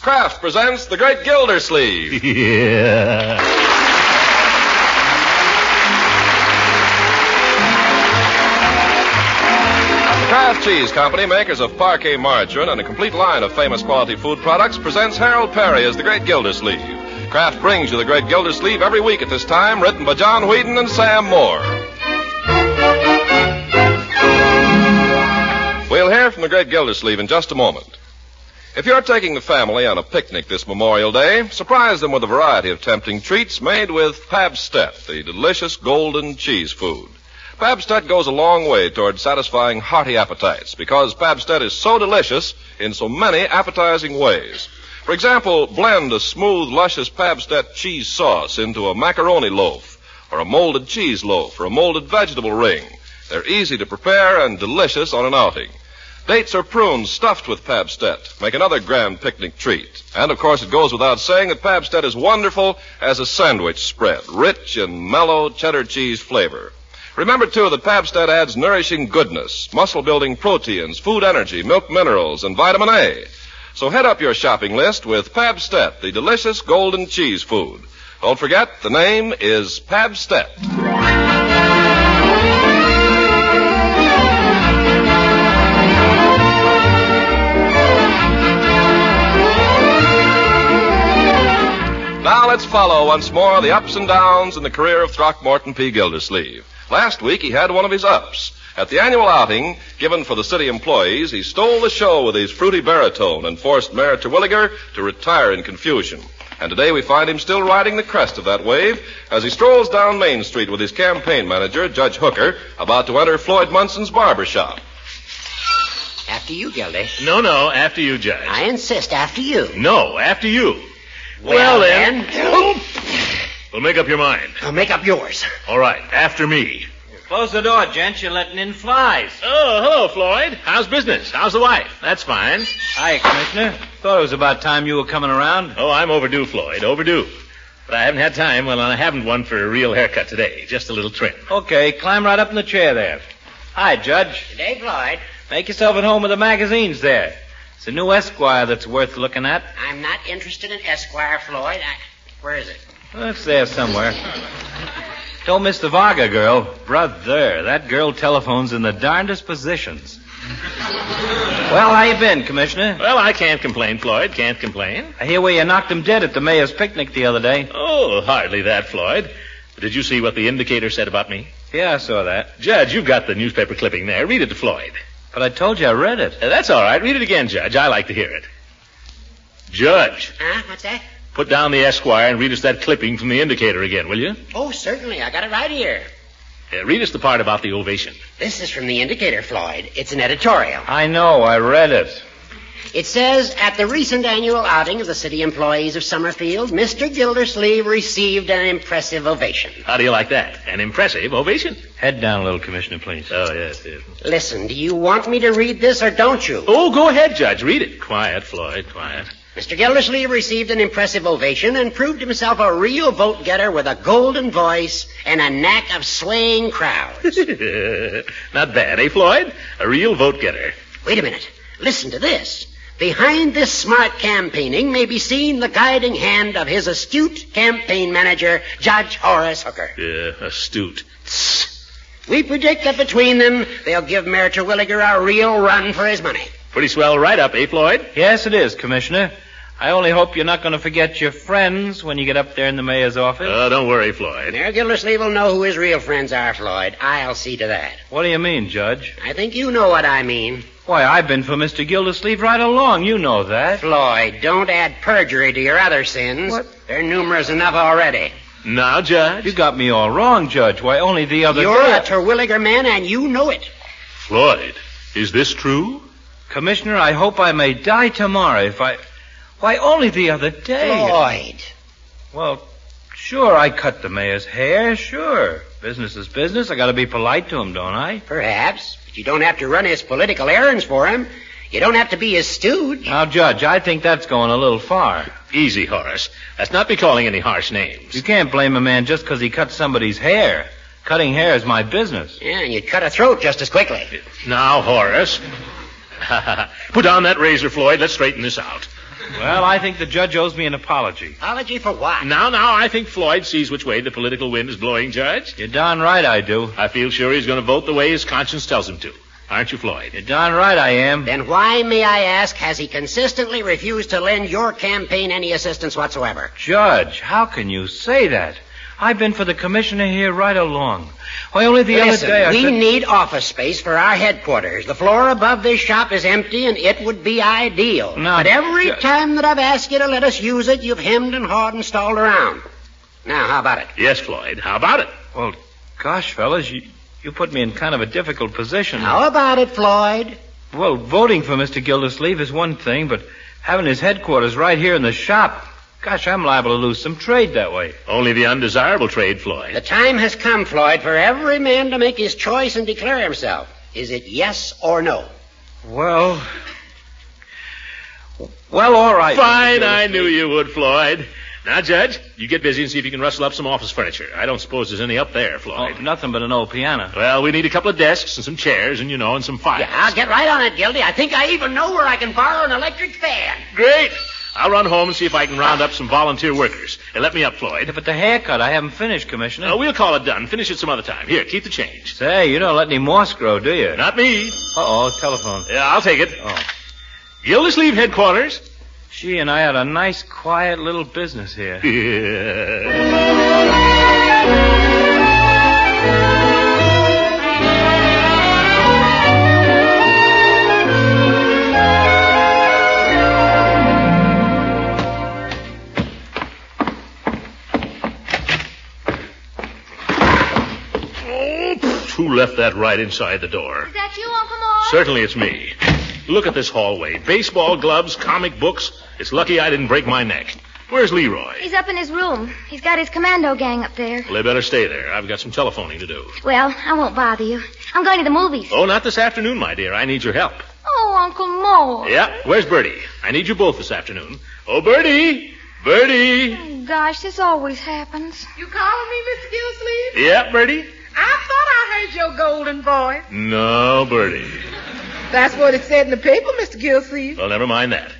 Kraft presents The Great Gildersleeve. Yeah. Kraft Cheese Company, makers of Parquet margarine and a complete line of famous quality food products, presents Harold Perry as the Great Gildersleeve. Kraft brings you the Great Gildersleeve every week at this time, written by John Whedon and Sam Moore. We'll hear from the Great Gildersleeve in just a moment. If you're taking the family on a picnic this Memorial Day, surprise them with a variety of tempting treats made with Pabstet, the delicious golden cheese food. Pabstet goes a long way toward satisfying hearty appetites because Pabstet is so delicious in so many appetizing ways. For example, blend a smooth, luscious Pabstet cheese sauce into a macaroni loaf or a molded cheese loaf or a molded vegetable ring. They're easy to prepare and delicious on an outing. Dates or prunes stuffed with Pabstet make another grand picnic treat. And, of course, it goes without saying that Pabstet is wonderful as a sandwich spread, rich in mellow cheddar cheese flavor. Remember, too, that Pabstet adds nourishing goodness, muscle-building proteins, food energy, milk minerals, and vitamin A. So head up your shopping list with Pabstet, the delicious golden cheese food. Don't forget, the name is Pabstet. Now let's follow once more the ups and downs in the career of Throckmorton P. Gildersleeve. Last week he had one of his ups. At the annual outing given for the city employees, he stole the show with his fruity baritone and forced Mayor Terwilliger to retire in confusion. And today we find him still riding the crest of that wave as he strolls down Main Street with his campaign manager, Judge Hooker, about to enter Floyd Munson's barber shop. After you, Gildy. No, after you, Judge. I insist, after you. No, after you. Well, then. Well, make up your mind. I'll make up yours. All right, after me. Close the door, gents. You're letting in flies. Oh, hello, Floyd. How's business? How's the wife? That's fine. Hi, Commissioner. Thought it was about time you were coming around. Oh, I'm overdue, Floyd, overdue. But I haven't had time. Well, I haven't one for a real haircut today. Just a little trim. Okay, climb right up in the chair there. Hi, Judge. Good day, Floyd. Make yourself at home with the magazines there. It's a new Esquire that's worth looking at. I'm not interested in Esquire, Floyd. Where is it? Well, it's there somewhere. Don't miss the Varga girl. Brother, that girl telephones in the darndest positions. Well, how you been, Commissioner? Well, I can't complain, Floyd. Can't complain. I hear where you knocked him dead at the mayor's picnic the other day. Oh, hardly that, Floyd. Did you see what the indicator said about me? Yeah, I saw that. Judge, you've got the newspaper clipping there. Read it to Floyd. But I told you I read it. That's all right. Read it again, Judge. I like to hear it. Judge. Huh? What's that? Put down the Esquire and read us that clipping from the indicator again, will you? Oh, certainly. I got it right here. Read us the part about the ovation. This is from the indicator, Floyd. It's an editorial. I know. I read it. It says, at the recent annual outing of the city employees of Summerfield, Mr. Gildersleeve received an impressive ovation. How do you like that? An impressive ovation? Head down a little, Commissioner, please. Oh, yes. Listen, do you want me to read this or don't you? Oh, go ahead, Judge. Read it. Quiet, Floyd, quiet. Mr. Gildersleeve received an impressive ovation and proved himself a real vote-getter with a golden voice and a knack of swaying crowds. Not bad, eh, Floyd? A real vote-getter. Wait a minute. Listen to this. Behind this smart campaigning may be seen the guiding hand of his astute campaign manager, Judge Horace Hooker. Astute. We predict that between them, they'll give Mayor Terwilliger a real run for his money. Pretty swell write-up, eh, Floyd? Yes, it is, Commissioner. I only hope you're not going to forget your friends when you get up there in the mayor's office. Oh, don't worry, Floyd. Mayor Gildersleeve will know who his real friends are, Floyd. I'll see to that. What do you mean, Judge? I think you know what I mean. Why, I've been for Mr. Gildersleeve right along. You know that. Floyd, don't add perjury to your other sins. What? They're numerous enough already. Now, Judge? You got me all wrong, Judge. Why, only the other You're day... a Terwilliger man, and you know it. Floyd, is this true? Commissioner, I hope I may die tomorrow if I... Why, only the other day... Floyd. Well, sure, I cut the mayor's hair, sure. Business is business. I got to be polite to him, don't I? Perhaps. But you don't have to run his political errands for him. You don't have to be his stooge. Now, Judge, I think that's going a little far. Easy, Horace. Let's not be calling any harsh names. You can't blame a man just because he cut somebody's hair. Cutting hair is my business. Yeah, and you'd cut a throat just as quickly. Now, Horace. Put down that razor, Floyd. Let's straighten this out. Well, I think the judge owes me an apology. Apology for what? Now, I think Floyd sees which way the political wind is blowing, Judge. You're darn right I do. I feel sure he's going to vote the way his conscience tells him to. Aren't you, Floyd? You're darn right I am. Then why, may I ask, has he consistently refused to lend your campaign any assistance whatsoever? Judge, how can you say that? I've been for the commissioner here right along. Why, only the other day I we said... need office space for our headquarters. The floor above this shop is empty, and it would be ideal. No, but every Judge. time that I've asked you to let us use it, you've hemmed and hawed and stalled around. Now, how about it? Yes, Floyd. How about it? Well, gosh, fellas, you put me in kind of a difficult position. How about it, Floyd? Well, voting for Mr. Gildersleeve is one thing, but having his headquarters right here in the shop... Gosh, I'm liable to lose some trade that way. Only the undesirable trade, Floyd. The time has come, Floyd, for every man to make his choice and declare himself. Is it yes or no? Well, all right. Fine, I knew you would, Floyd. Now, Judge, you get busy and see if you can rustle up some office furniture. I don't suppose there's any up there, Floyd. Oh, nothing but an old piano. Well, we need a couple of desks and some chairs and, and some files. Yeah, I'll get right on it, Gildy. I think I even know where I can borrow an electric fan. Great. I'll run home and see if I can round up some volunteer workers. Hey, let me up, Floyd. Yeah, but the haircut, I haven't finished, Commissioner. We'll call it done. Finish it some other time. Here, keep the change. Say, you don't let any moss grow, do you? Not me. Uh-oh, telephone. Yeah, I'll take it. Oh. Gildersleeve headquarters. She and I had a nice, quiet little business here. Who left that right inside the door? Is that you, Uncle Mort? Certainly it's me. Look at this hallway. Baseball gloves, comic books. It's lucky I didn't break my neck. Where's Leroy? He's up in his room. He's got his commando gang up there. Well, they better stay there. I've got some telephoning to do. Well, I won't bother you. I'm going to the movies. Oh, not this afternoon, my dear. I need your help. Oh, Uncle Mort. Yeah, where's Bertie? I need you both this afternoon. Oh, Bertie! Bertie! Oh, gosh, this always happens. You calling me, Mr. Gildersleeve? Yeah, Bertie? I thought I heard your golden voice. No, Bertie. That's what it said in the paper, Mr. Gildersleeve. Well, never mind that.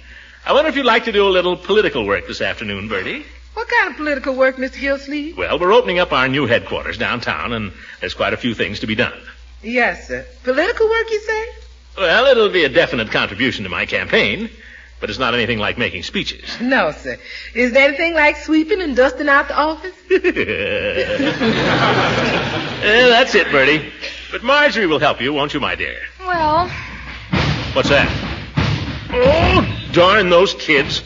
I wonder if you'd like to do a little political work this afternoon, Bertie. What kind of political work, Mr. Gildersleeve? Well, we're opening up our new headquarters downtown, and there's quite a few things to be done. Yes, sir. Political work, you say? Well, it'll be a definite contribution to my campaign, but it's not anything like making speeches. No, sir. Is there anything like sweeping and dusting out the office? That's it, Bertie. But Marjorie will help you, won't you, my dear? Well, What's that? Oh, darn those kids.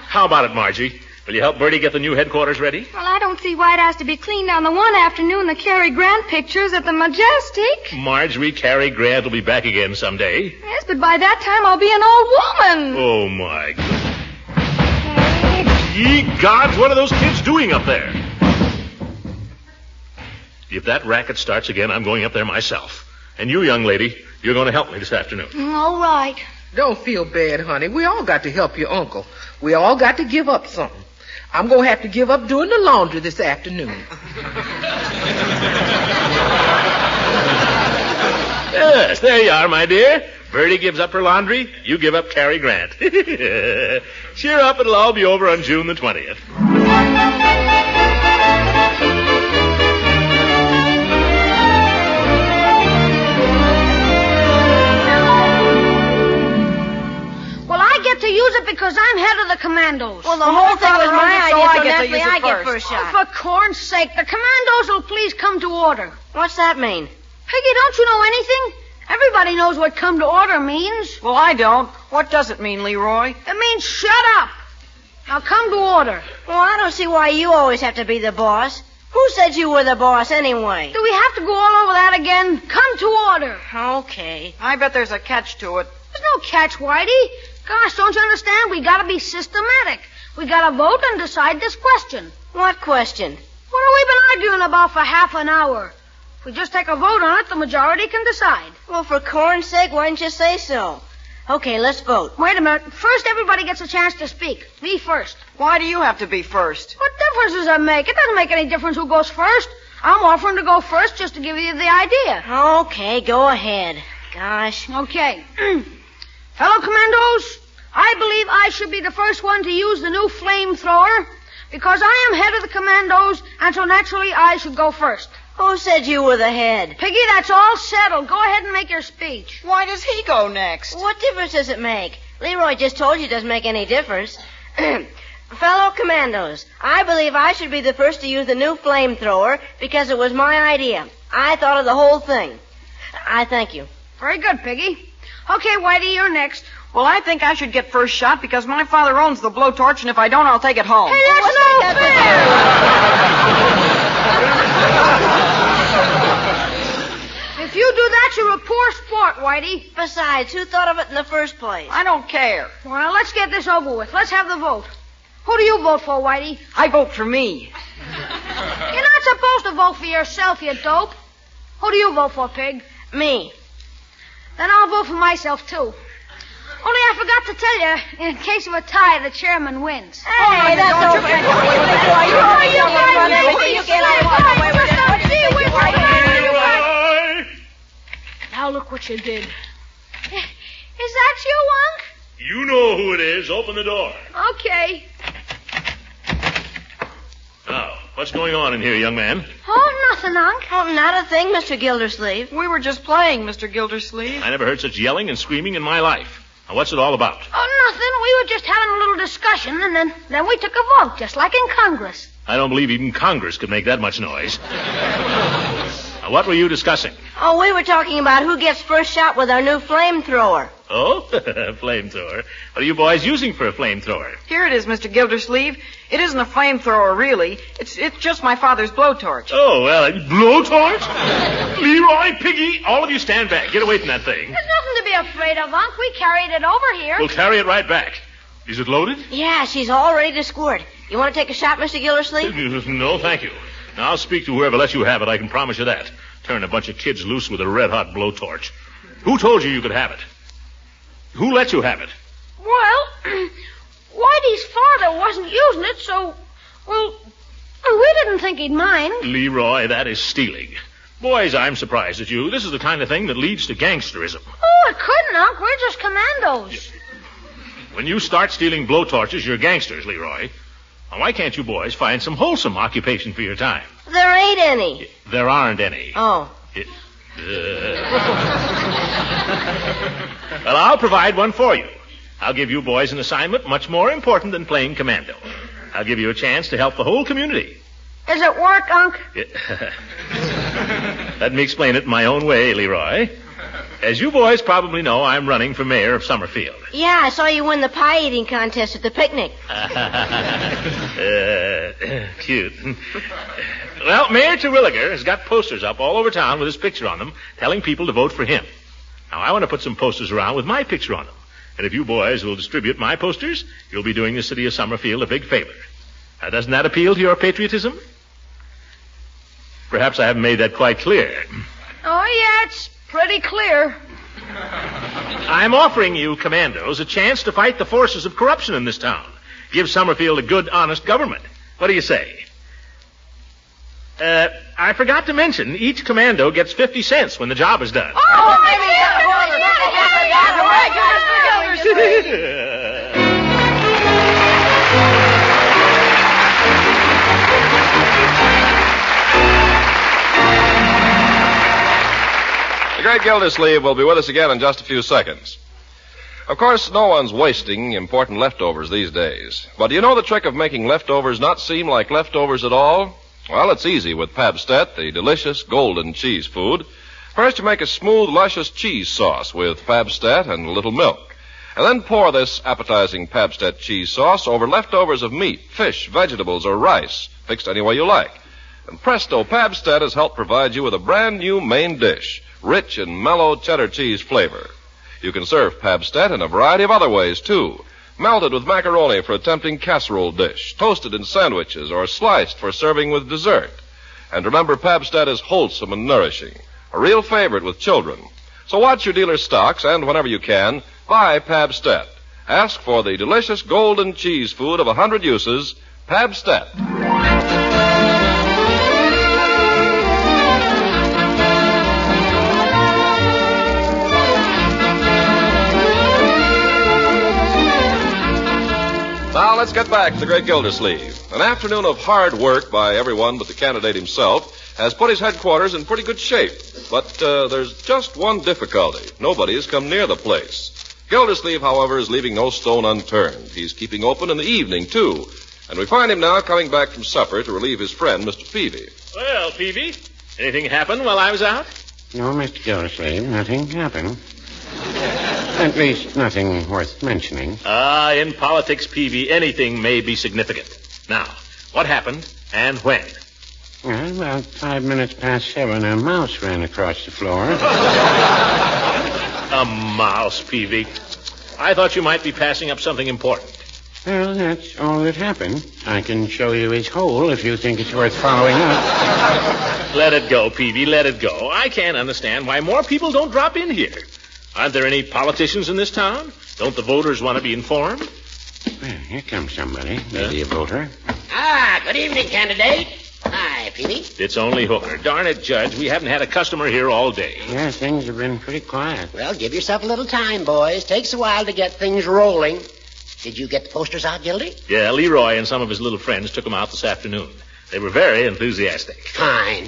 How about it, Margie? Will you help Bertie get the new headquarters ready? well, I don't see why it has to be cleaned on the one afternoon the Cary Grant pictures at the Majestic. Marjorie, Cary Grant will be back again someday. Yes, but by that time I'll be an old woman. Oh, my God. Ye gods, what are those kids doing up there? If that racket starts again, I'm going up there myself. And you, young lady, you're going to help me this afternoon. All right. Don't feel bad, honey. We all got to help your uncle. We all got to give up something. I'm going to have to give up doing the laundry this afternoon. Yes, there you are, my dear. Bertie gives up her laundry. You give up Cary Grant. Cheer up. It'll all be over on June the 20th. To use it because I'm head of the commandos. Well, the whole thing was my idea, so naturally I get first Oh, shot. for corn's sake, the commandos will please come to order. What's that mean? Piggy, don't you know anything? Everybody knows what come to order means. Well, I don't. What does it mean, Leroy? It means shut up. Now come to order. Well, I don't see why you always have to be the boss. Who said you were the boss anyway? Do we have to go all over that again? Come to order. Okay. I bet there's a catch to it. There's no catch, Whitey. Gosh, don't you understand? We gotta be systematic. We gotta vote and decide this question. What question? What have we been arguing about for half an hour? If we just take a vote on it, the majority can decide. Well, for corn's sake, why didn't you say so? Okay, let's vote. Wait a minute. First, everybody gets a chance to speak. Me first. Why do you have to be first? What difference does that make? It doesn't make any difference who goes first. I'm offering to go first just to give you the idea. Okay, go ahead. Gosh. Okay. Fellow commandos, I believe I should be the first one to use the new flamethrower because I am head of the commandos, and so naturally I should go first. Who said you were the head? Piggy, that's all settled. Go ahead and make your speech. Why does he go next? What difference does it make? Leroy just told you it doesn't make any difference. Fellow commandos, I believe I should be the first to use the new flamethrower because it was my idea. I thought of the whole thing. I thank you. Very good, Piggy. Okay, Whitey, you're next. Well, I think I should get first shot because my father owns the blowtorch, and if I don't, I'll take it home. Hey, that's no fair! If you do that, you're a poor sport, Whitey. Besides, who thought of it in the first place? I don't care. Well, now, let's get this over with. Let's have the vote. Who do you vote for, Whitey? I vote for me. You're not supposed to vote for yourself, you dope. Who do you vote for, Pig? Me. Then I'll vote for myself, too. Only I forgot to tell you, in case of a tie, the chairman wins. Hey, that's no fair. Now look what you did. Is that you, Unc? You know who it is. Open the door. Okay. Now, what's going on in here, young man? Oh, nothing, Unc. Oh, not a thing, Mr. Gildersleeve. We were just playing, Mr. Gildersleeve. I never heard such yelling and screaming in my life. Now, what's it all about? Oh, nothing. We were just having a little discussion, and then we took a vote, just like in Congress. I don't believe even Congress could make that much noise. Now, what were you discussing? Oh, we were talking about who gets first shot with our new flamethrower. Oh, flamethrower. What are you boys using for a flamethrower? Here it is, Mr. Gildersleeve. It isn't a flamethrower, really. It's just my father's blowtorch. Oh, well, blowtorch? Leroy, Piggy, all of you stand back. Get away from that thing. There's nothing to be afraid of, Unc. We carried it over here. We'll carry it right back. Is it loaded? Yeah, she's all ready to squirt. You want to take a shot, Mr. Gildersleeve? No, thank you. Now, I'll speak to whoever lets you have it. I can promise you that. Turn a bunch of kids loose with a red-hot blowtorch. Who told you could have it? Who let you have it? Well, Whitey's father wasn't using it, so, well, we didn't think he'd mind. Leroy, that is stealing. Boys, I'm surprised at you. This is the kind of thing that leads to gangsterism. Oh, it couldn't, Unc. We're just commandos. When you start stealing blowtorches, you're gangsters, Leroy. Now, why can't you boys find some wholesome occupation for your time? There ain't any. There aren't any. Oh. Well, I'll provide one for you. I'll give you boys an assignment much more important than playing commando. I'll give you a chance to help the whole community. Does it work, Unc? Let me explain it my own way, Leroy. As you boys probably know, I'm running for mayor of Summerfield. Yeah, I saw you win the pie eating contest at the picnic. Cute. Well, Mayor Terwilliger has got posters up all over town with his picture on them, telling people to vote for him. Now, I want to put some posters around with my picture on them. And if you boys will distribute my posters, you'll be doing the city of Summerfield a big favor. Now, doesn't that appeal to your patriotism? Perhaps I haven't made that quite clear. Oh, yeah, it's pretty clear. I'm offering you, commandos, a chance to fight the forces of corruption in this town. Give Summerfield a good, honest government. What do you say? I forgot to mention, each commando gets 50 cents when the job is done. Oh, my The great Gildersleeve will be with us again in just a few seconds. Of course, no one's wasting important leftovers these days. But do you know the trick of making leftovers not seem like leftovers at all? Well, it's easy with Pabstet, the delicious golden cheese food. First, you make a smooth, luscious cheese sauce with Pabstet and a little milk. And then pour this appetizing Pabstet cheese sauce over leftovers of meat, fish, vegetables, or rice, fixed any way you like. And presto, Pabstet has helped provide you with a brand new main dish, rich and mellow cheddar cheese flavor. You can serve Pabstet in a variety of other ways, too. Melted with macaroni for a tempting casserole dish, toasted in sandwiches, or sliced for serving with dessert. And remember, Pabstet is wholesome and nourishing, a real favorite with children. So watch your dealer's stocks, and whenever you can, buy Pabstet. Ask for the delicious golden cheese food of 100 uses, Pabstet. Now let's get back to the great Gildersleeve. An afternoon of hard work by everyone but the candidate himself has put his headquarters in pretty good shape. But there's just one difficulty. Nobody has come near the place. Gildersleeve, however, is leaving no stone unturned. He's keeping open in the evening, too. And we find him now coming back from supper to relieve his friend, Mr. Peavy. Well, Peavy, anything happen while I was out? No, Mr. Gildersleeve, nothing happened. At least nothing worth mentioning. In politics, Peavy, anything may be significant. Now, what happened and when? Well, about 5 minutes past 7, a mouse ran across the floor. A mouse, Peavy. I thought you might be passing up something important. Well, that's all that happened. I can show you his hole if you think it's worth following up. Let it go, Peavy, let it go. I can't understand why more people don't drop in here. Aren't there any politicians in this town? Don't the voters want to be informed? Well, here comes somebody. Maybe a voter. Good evening, candidate. Hi, Peavy. It's only Hooker. Darn it, Judge, we haven't had a customer here all day. Yeah, things have been pretty quiet. Well, give yourself a little time, boys. Takes a while to get things rolling. Did you get the posters out, Gildy? Yeah, Leroy and some of his little friends took them out this afternoon. They were very enthusiastic. Fine.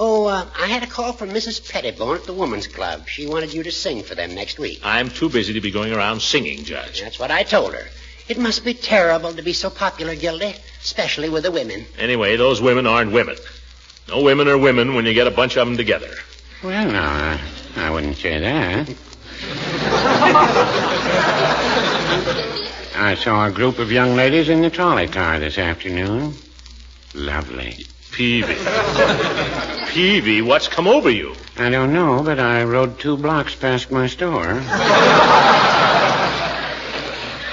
I had a call from Mrs. Pettibone at the Woman's Club. She wanted you to sing for them next week. I'm too busy to be going around singing, Judge. That's what I told her. It must be terrible to be so popular, Gildy, especially with the women. Anyway, those women aren't women. No women are women when you get a bunch of them together. Well, no, I wouldn't say that. I saw a group of young ladies in the trolley car this afternoon. Lovely. Peavy, what's come over you? I don't know, but I rode 2 blocks past my store.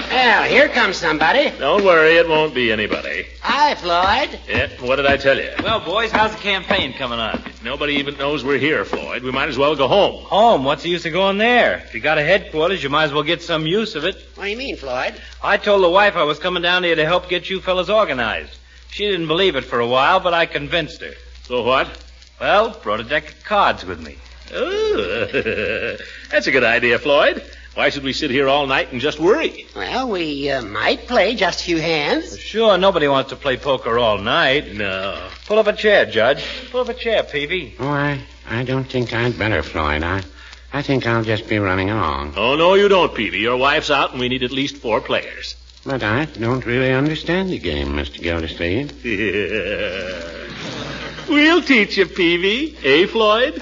Well, here comes somebody. Don't worry, it won't be anybody. Hi, Floyd. Yeah, what did I tell you? Well, boys, how's the campaign coming on? Nobody even knows we're here, Floyd. We might as well go home. Home? What's the use of going there? If you got a headquarters, you might as well get some use of it. What do you mean, Floyd? I told the wife I was coming down here to help get you fellas organized. She didn't believe it for a while, but I convinced her. So what? Well, brought a deck of cards with me. Oh, that's a good idea, Floyd. Why should we sit here all night and just worry? Well, we might play just a few hands. Sure, nobody wants to play poker all night. No. Pull up a chair, Judge. Pull up a chair, Peavy. Oh, I don't think I'd better, Floyd. I think I'll just be running along. Oh, no, you don't, Peavy. Your wife's out, and we need at least 4 players. But I don't really understand the game, Mr. Gildersleeve. We'll teach you, Peavy. Eh, Floyd?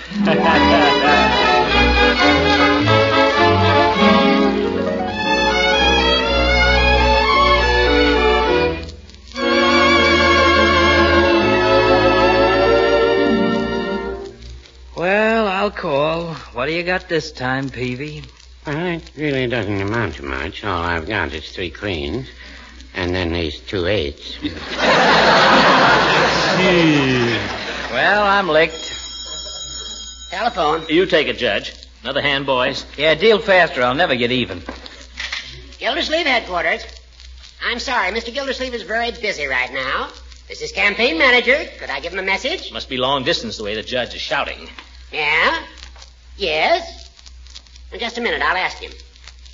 Well, I'll call. What do you got this time, Peavy? Well, it really doesn't amount to much. All I've got is 3 queens. And then these 2 8s. Well, I'm licked. Telephone. You take it, Judge. Another hand, boys. Yeah, deal faster. I'll never get even. Gildersleeve headquarters. I'm sorry, Mr. Gildersleeve is very busy right now. This is campaign manager. Could I give him a message? Must be long distance the way the judge is shouting. Yeah? Yes? In just a minute, I'll ask him.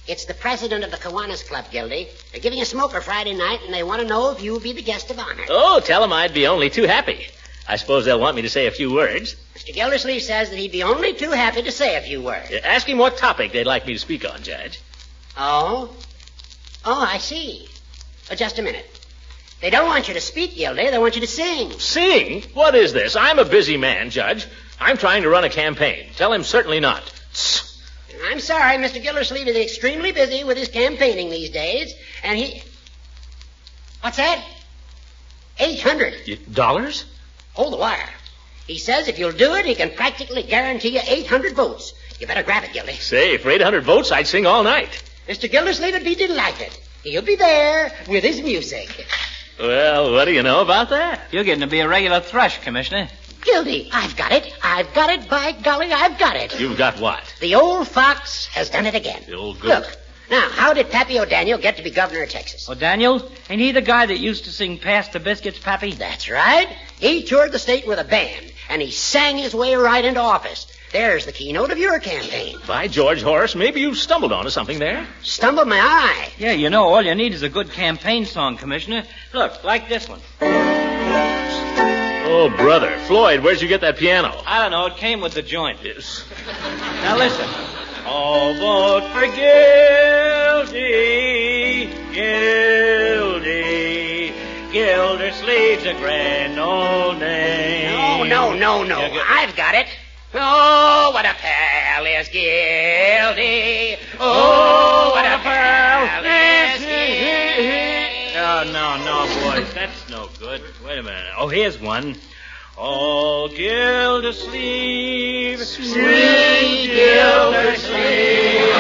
It's the president of the Kiwanis Club, Gildy. They're giving a smoker Friday night, and they want to know if you'll be the guest of honor. Oh, tell them I'd be only too happy. I suppose they'll want me to say a few words. Mr. Gildersleeve says that he'd be only too happy to say a few words. Ask him what topic they'd like me to speak on, Judge. Oh, I see. Just a minute. They don't want you to speak, Gildy. They want you to sing. Sing? What is this? I'm a busy man, Judge. I'm trying to run a campaign. Tell him certainly not. Tss. I'm sorry, Mr. Gildersleeve is extremely busy with his campaigning these days, and he... What's that? $800. Dollars? Hold the wire. He says if you'll do it, he can practically guarantee you 800 votes. You better grab it, Gildy. Say, for 800 votes, I'd sing all night. Mr. Gildersleeve would be delighted. He'll be there with his music. Well, what do you know about that? You're getting to be a regular thrush, Commissioner. Gildy, I've got it. I've got it, by golly, I've got it. You've got what? The old fox has done it again. The old goat. Look, now, how did Pappy O'Daniel get to be governor of Texas? Oh, Daniel? Ain't he the guy that used to sing Pass the Biscuits, Pappy? That's right. He toured the state with a band, and he sang his way right into office. There's the keynote of your campaign. By George, Horace, maybe you've stumbled onto something there. Stumbled my eye. Yeah, you know, all you need is a good campaign song, Commissioner. Look, like this one. Oh, brother. Floyd, where'd you get that piano? I don't know. It came with the joint. Yes. Now listen. All vote for Gildy, Gildy. Gildersleeve's a grand old name. No. I've got it. Oh, what a pal is Gildy. Oh, what a pal is Gildy. Oh, no, boys. That's no good. Wait a minute. Oh, here's one. Oh, Gildersleeve, sweet Gildersleeve.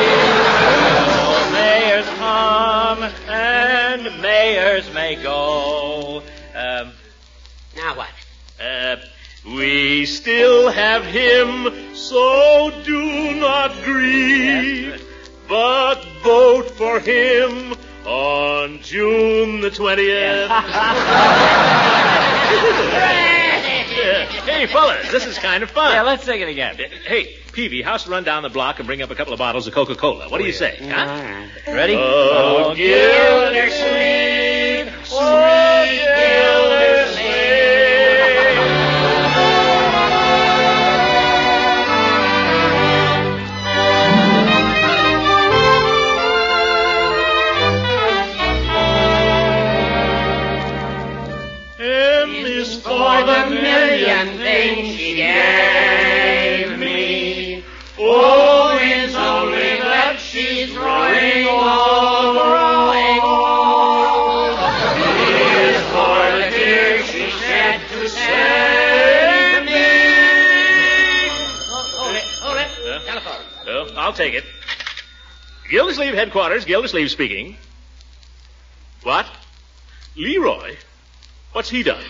Oh, mayors come and mayors may go. Now what? We still have him, so do not grieve, but vote for him on June the 20th. Hey, fellas, this is kind of fun. Yeah, let's sing it again. Hey, Peavy, how's to run down the block and bring up a couple of bottles of Coca-Cola? What do you say, huh? Ready? Oh, Gildersleeve, sweet Gildersleeve. For the million things she gave me. Oh, it's only that she's growing old, growing old. Here's for the tears she shed to save me. Hold it. Telephone. Well, I'll take it. Gildersleeve headquarters, Gildersleeve speaking. What? Leroy? What's he done?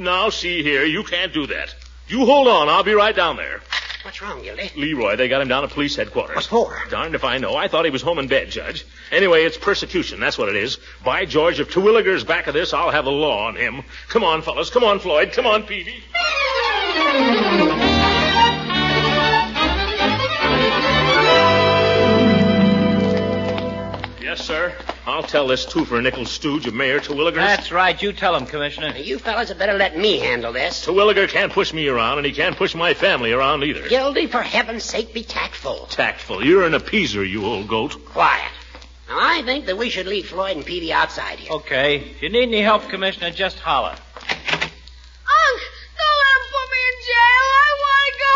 Now, see here, you can't do that. You hold on, I'll be right down there. What's wrong, Gildy? Leroy, they got him down at police headquarters. What for? Darned if I know. I thought he was home in bed, Judge. Anyway, it's persecution, that's what it is. By George, if Terwilliger's back of this, I'll have the law on him. Come on, fellas. Come on, Floyd. Come on, Peavy. Yes, sir. I'll tell this two-for-a-nickel stooge of Mayor Terwilliger's. That's right. You tell him, Commissioner. Now, you fellas had better let me handle this. Terwilliger can't push me around, and he can't push my family around either. Gildy, for heaven's sake, be tactful. Tactful. You're an appeaser, you old goat. Quiet. Now, I think that we should leave Floyd and Peavy outside here. Okay. If you need any help, Commissioner, just holler. Unc, don't let him put me in jail. I want to go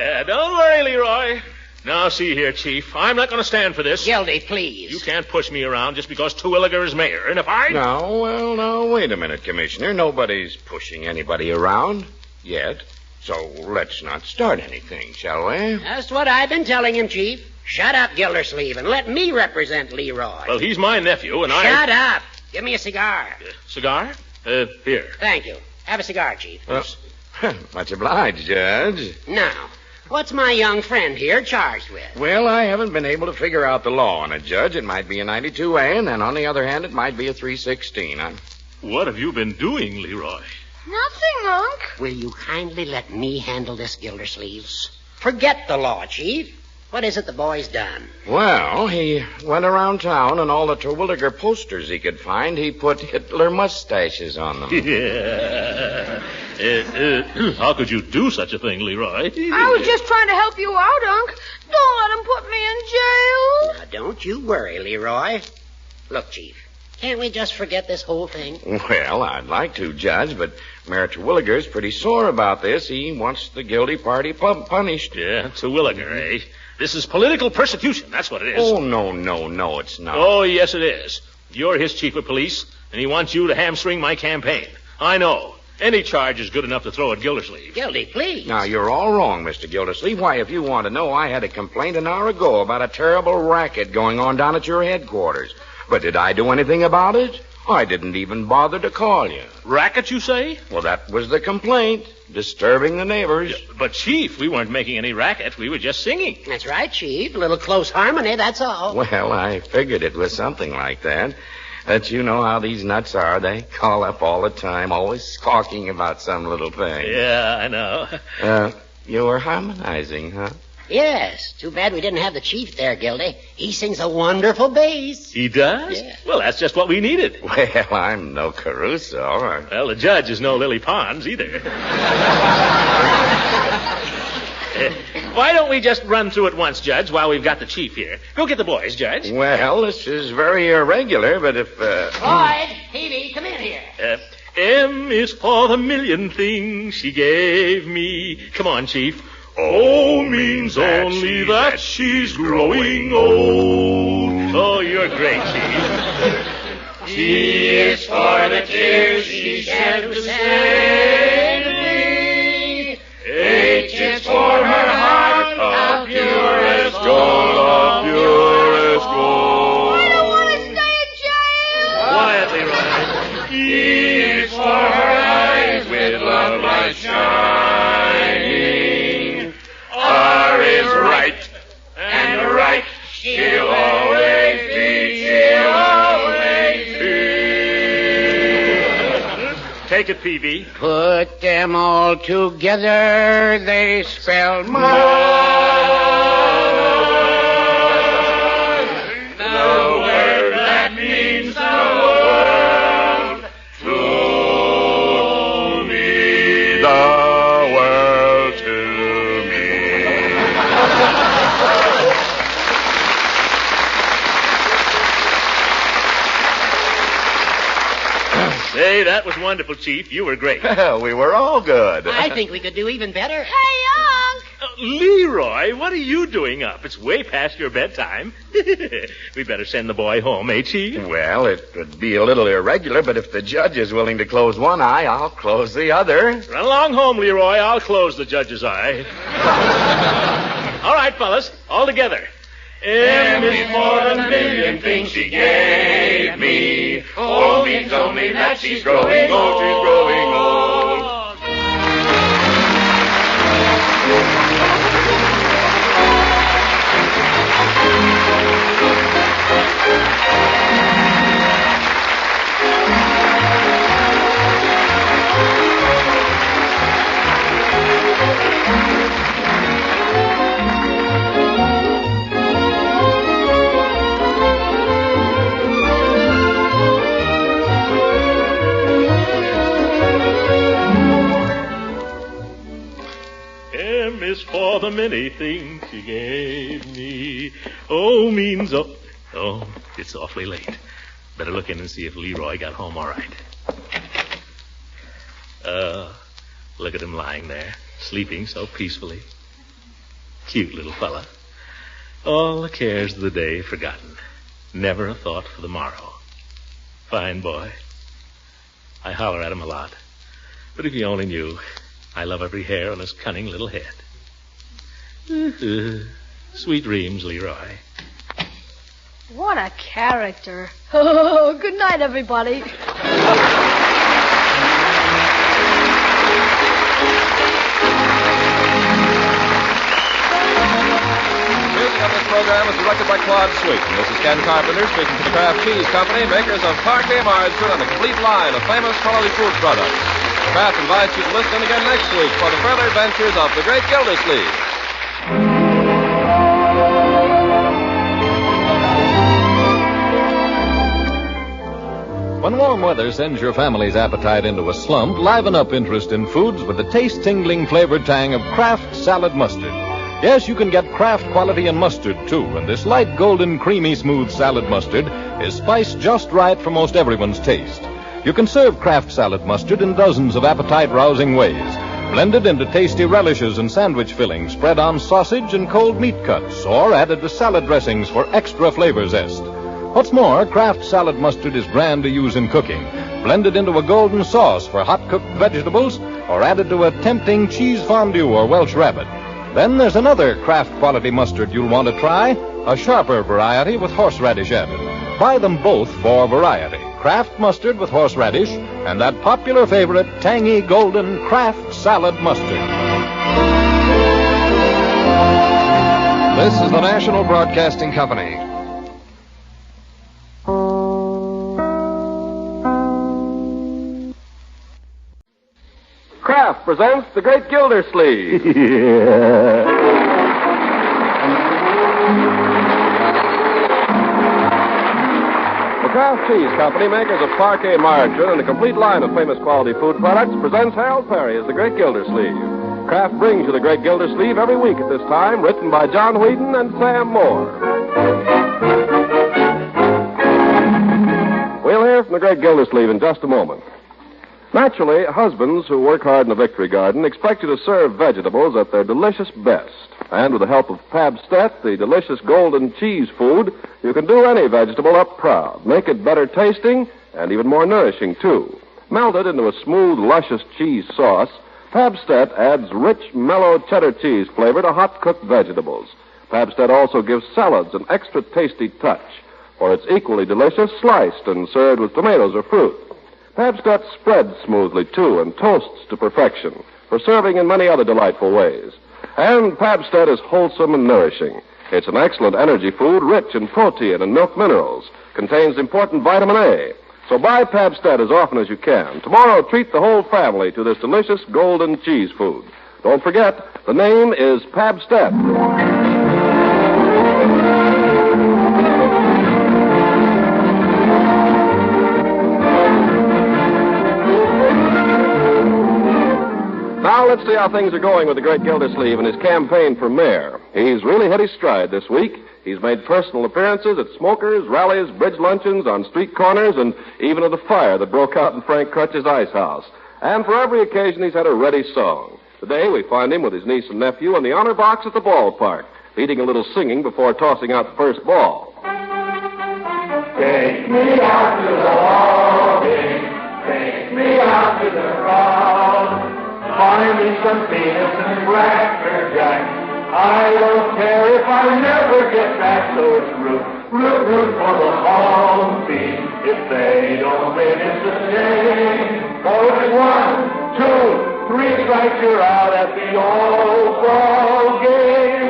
home. Don't worry, Leroy. Now, see here, Chief. I'm not going to stand for this. Gildy, please. You can't push me around just because Terwilliger is mayor. And if I... Now, wait a minute, Commissioner. Nobody's pushing anybody around yet. So let's not start anything, shall we? That's what I've been telling him, Chief. Shut up, Gildersleeve, and let me represent Leroy. Well, he's my nephew, and Shut up. Give me a cigar. Cigar? Here. Thank you. Have a cigar, Chief. Much obliged, Judge. Now, what's my young friend here charged with? Well, I haven't been able to figure out the law on it, Judge. It might be a 92A, and then on the other hand, it might be a 316. What have you been doing, Leroy? Nothing, Unc. Will you kindly let me handle this, Gildersleeves? Forget the law, Chief. What is it the boy's done? Well, he went around town, and all the Terwilliger posters he could find, he put Hitler mustaches on them. Yeah. How could you do such a thing, Leroy? I was just trying to help you out, Unc. Don't let him put me in jail. Now, don't you worry, Leroy. Look, Chief, can't we just forget this whole thing? Well, I'd like to, Judge, but Mayor Terwilliger's pretty sore about this. He wants the guilty party punished. Yeah, Terwilliger, eh? This is political persecution. That's what it is. Oh, no, it's not. Oh, yes, it is. You're his chief of police, and he wants you to hamstring my campaign. I know. Any charge is good enough to throw at Gildersleeve. Gildy, please. Now, you're all wrong, Mr. Gildersleeve. Why, if you want to know, I had a complaint an hour ago about a terrible racket going on down at your headquarters. But did I do anything about it? I didn't even bother to call you. Racket, you say? Well, that was the complaint. Disturbing the neighbors. Yeah, but, Chief, we weren't making any racket. We were just singing. That's right, Chief. A little close harmony, that's all. Well, I figured it was something like that. But you know how these nuts are. They call up all the time, always talking about some little thing. Yeah, I know. You were harmonizing, huh? Yes. Too bad we didn't have the chief there, Gildy. He sings a wonderful bass. He does? Yeah. Well, that's just what we needed. Well, I'm no Caruso. Well, the judge is no Lily Pons either. Why don't we just run through it once, Judge, while we've got the chief here? Go get the boys, Judge. Well, this is very irregular, but if, Floyd, Peavy, come in here. M is for the million things she gave me. Come on, Chief. O means that only that she's growing old. Oh, you're great, Chief. T is for the tears she shed to save me. H is for her heart of purest gold, of purest gold. I don't want to stay in jail. Quietly, Ryan. E is for her eyes with love light shining. R is right, and right she'll always be, she'll always be. Take it, Peavy. Put them all together, they spell mine. The word that means the world to me. The world to me. Say, that was wonderful, Chief. You were great. well, we were all good. I think we could do even better. Hey, Unc. Leroy, what are you doing up? It's way past your bedtime. We better send the boy home, eh, Chief? Well, it would be a little irregular, but if the judge is willing to close one eye, I'll close the other. Run along home, Leroy. I'll close the judge's eye. All right, fellas, all together. M is for the million things she gave me. O means only that she's growing old, she's growing old. M is for the many things she gave me. O means oh, it's awfully late. Better look in and see if Leroy got home all right. Look at him lying there, sleeping so peacefully. Cute little fella. All the cares of the day forgotten. Never a thought for the morrow. Fine boy. I holler at him a lot. But if you only knew, I love every hair on his cunning little head. Sweet dreams, Leroy. What a character. Oh, good night, everybody. Music on this program is directed by Claude Sweeten. This is Ken Carpenter speaking to the Kraft Cheese Company, makers of Parquet margarine and a complete line of famous quality food products. Kraft invites you to listen again next week for the further adventures of the great Gildersleeve. When warm weather sends your family's appetite into a slump, liven up interest in foods with the taste-tingling flavored tang of Kraft Salad Mustard. Yes, you can get Kraft quality in mustard, too, and this light, golden, creamy, smooth salad mustard is spiced just right for most everyone's taste. You can serve Kraft Salad Mustard in dozens of appetite-rousing ways. Blended into tasty relishes and sandwich fillings, spread on sausage and cold meat cuts, or added to salad dressings for extra flavor zest. What's more, Kraft Salad Mustard is grand to use in cooking, blended into a golden sauce for hot-cooked vegetables, or added to a tempting cheese fondue or Welsh rabbit. Then there's another Kraft quality mustard you'll want to try, a sharper variety with horseradish added. Buy them both for variety. Kraft mustard with horseradish, and that popular favorite, tangy, golden Kraft Salad Mustard. This is the National Broadcasting Company. Kraft presents The Great Gildersleeve. The Kraft Cheese Company, makers of Parquet margarine and a complete line of famous quality food products, presents Harold Perry as The Great Gildersleeve. Kraft brings you The Great Gildersleeve every week at this time, written by John Whedon and Sam Moore. We'll hear from The Great Gildersleeve in just a moment. Naturally, husbands who work hard in a victory garden expect you to serve vegetables at their delicious best. And with the help of Pabstet, the delicious golden cheese food, you can do any vegetable up proud. Make it better tasting and even more nourishing, too. Melted into a smooth, luscious cheese sauce, Pabstet adds rich, mellow cheddar cheese flavor to hot-cooked vegetables. Pabstet also gives salads an extra tasty touch, for it's equally delicious sliced and served with tomatoes or fruit. Pabstet spreads smoothly, too, and toasts to perfection for serving in many other delightful ways. And Pabstet is wholesome and nourishing. It's an excellent energy food rich in protein and milk minerals. Contains important vitamin A. So buy Pabstet as often as you can. Tomorrow, treat the whole family to this delicious golden cheese food. Don't forget, the name is Pabstet. Now let's see how things are going with the great Gildersleeve in his campaign for mayor. He's really hit his stride this week. He's made personal appearances at smokers, rallies, bridge luncheons, on street corners, and even at the fire that broke out in Frank Crutch's ice house. And for every occasion, he's had a ready song. Today, we find him with his niece and nephew in the honor box at the ballpark, leading a little singing before tossing out the first ball. Take me out to the ball game. Take me out to the crowd. Find me some peanuts and cracker jack. I don't care if I never get back, so it's root for the home team. If they don't win, it's a shame. So it's 1, 2, 3 strikes, you're out at the old ball game.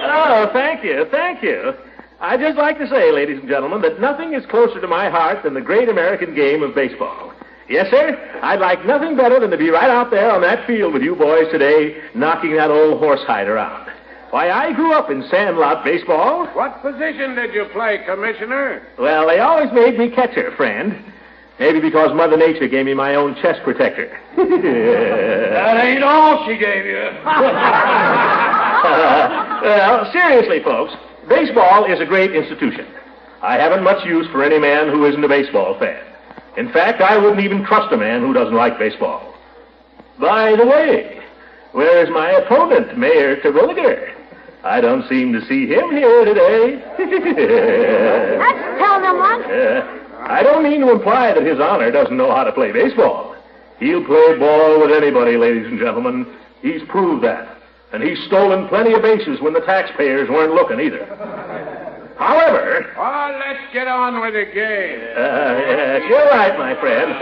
Oh, thank you. I'd just like to say, ladies and gentlemen, that nothing is closer to my heart than the great American game of baseball. Yes, sir, I'd like nothing better than to be right out there on that field with you boys today, knocking that old horsehide around. Why, I grew up in sandlot baseball. What position did you play, Commissioner? Well, they always made me catcher, friend. Maybe because Mother Nature gave me my own chest protector. That ain't all she gave you. Well, seriously, folks, baseball is a great institution. I haven't much use for any man who isn't a baseball fan. In fact, I wouldn't even trust a man who doesn't like baseball. By the way, where's my opponent, Mayor Terwilliger? I don't seem to see him here today. That's telling them what? I don't mean to imply that His Honor doesn't know how to play baseball. He'll play ball with anybody, ladies and gentlemen. He's proved that. And he's stolen plenty of bases when the taxpayers weren't looking either. However... Oh, let's get on with the game. Yes, you're right, my friend.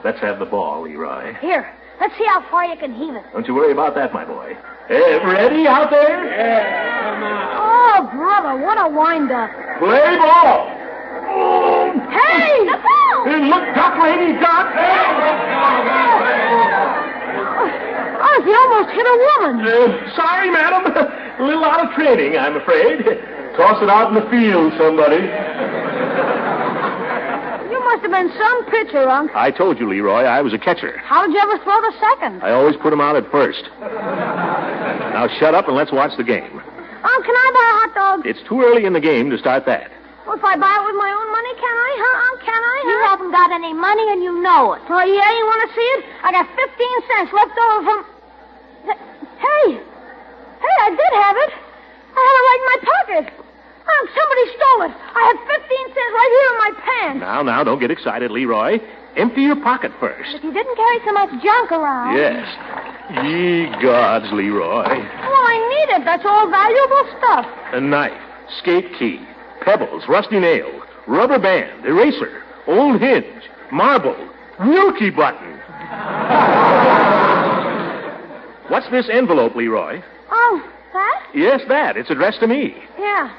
Let's have the ball, Leroy. Here, let's see how far you can heave it. Don't you worry about that, my boy. Ready out there? Yeah, come on. Oh, brother, what a wind-up. Play ball. Hey! The ball! Look, Duck Lady, Duck! Oh, he almost hit a woman. Sorry, madam. A little out of training, I'm afraid. Toss it out in the field, somebody. You must have been some pitcher, Unc. I told you, Leroy, I was a catcher. How'd you ever throw the second? I always put him out at first. Now shut up and let's watch the game. Unc, can I buy a hot dog? It's too early in the game to start that. Well, if I buy it with my own money, can I, huh, Unc? Can I, huh? You haven't got any money and you know it. Oh, yeah? You want to see it? I got 15 cents left over from... Hey, I did have it. I had it right in my pocket. Unc, somebody stole it. I had 15 cents right here in my pants. Now, don't get excited, Leroy. Empty your pocket first. But you didn't carry so much junk around. Yes. Ye gods, Leroy. Well, I need it. That's all valuable stuff. A knife, skate key, pebbles, rusty nail, rubber band, eraser, old hinge, marble, Wilkie button. What's this envelope, Leroy? Oh, that? Yes, that. It's addressed to me. Yeah.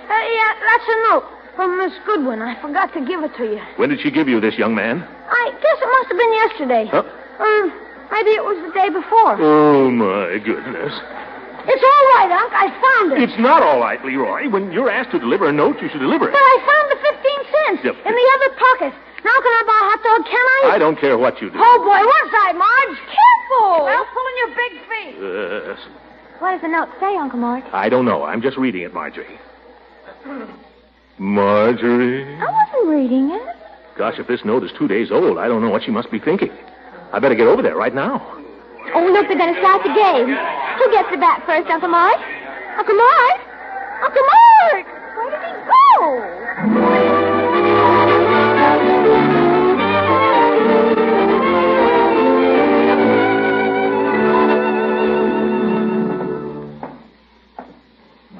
Yeah, that's a note. From Miss Goodwin. I forgot to give it to you. When did she give you this, young man? I guess it must have been yesterday. Huh? Or maybe it was the day before. Oh, my goodness. It's all right, Unc. I found it. It's not all right, Leroy. When you're asked to deliver a note, you should deliver it. But I found the 15 cents in the other pocket. Now can I buy a hot dog, can I? I don't care what you do. Oh, boy, one side, Marge. Careful. Well, pull in your big feet. Yes. What does the note say, Uncle Mort? I don't know. I'm just reading it, Marjorie. Marjorie? I wasn't reading it. Gosh, if this note is 2 days old, I don't know what she must be thinking. I better get over there right now. Oh, look, they're going to start the game. Who gets the bat first, Uncle Mort? Uncle Mort? Uncle Mort! Where did he go?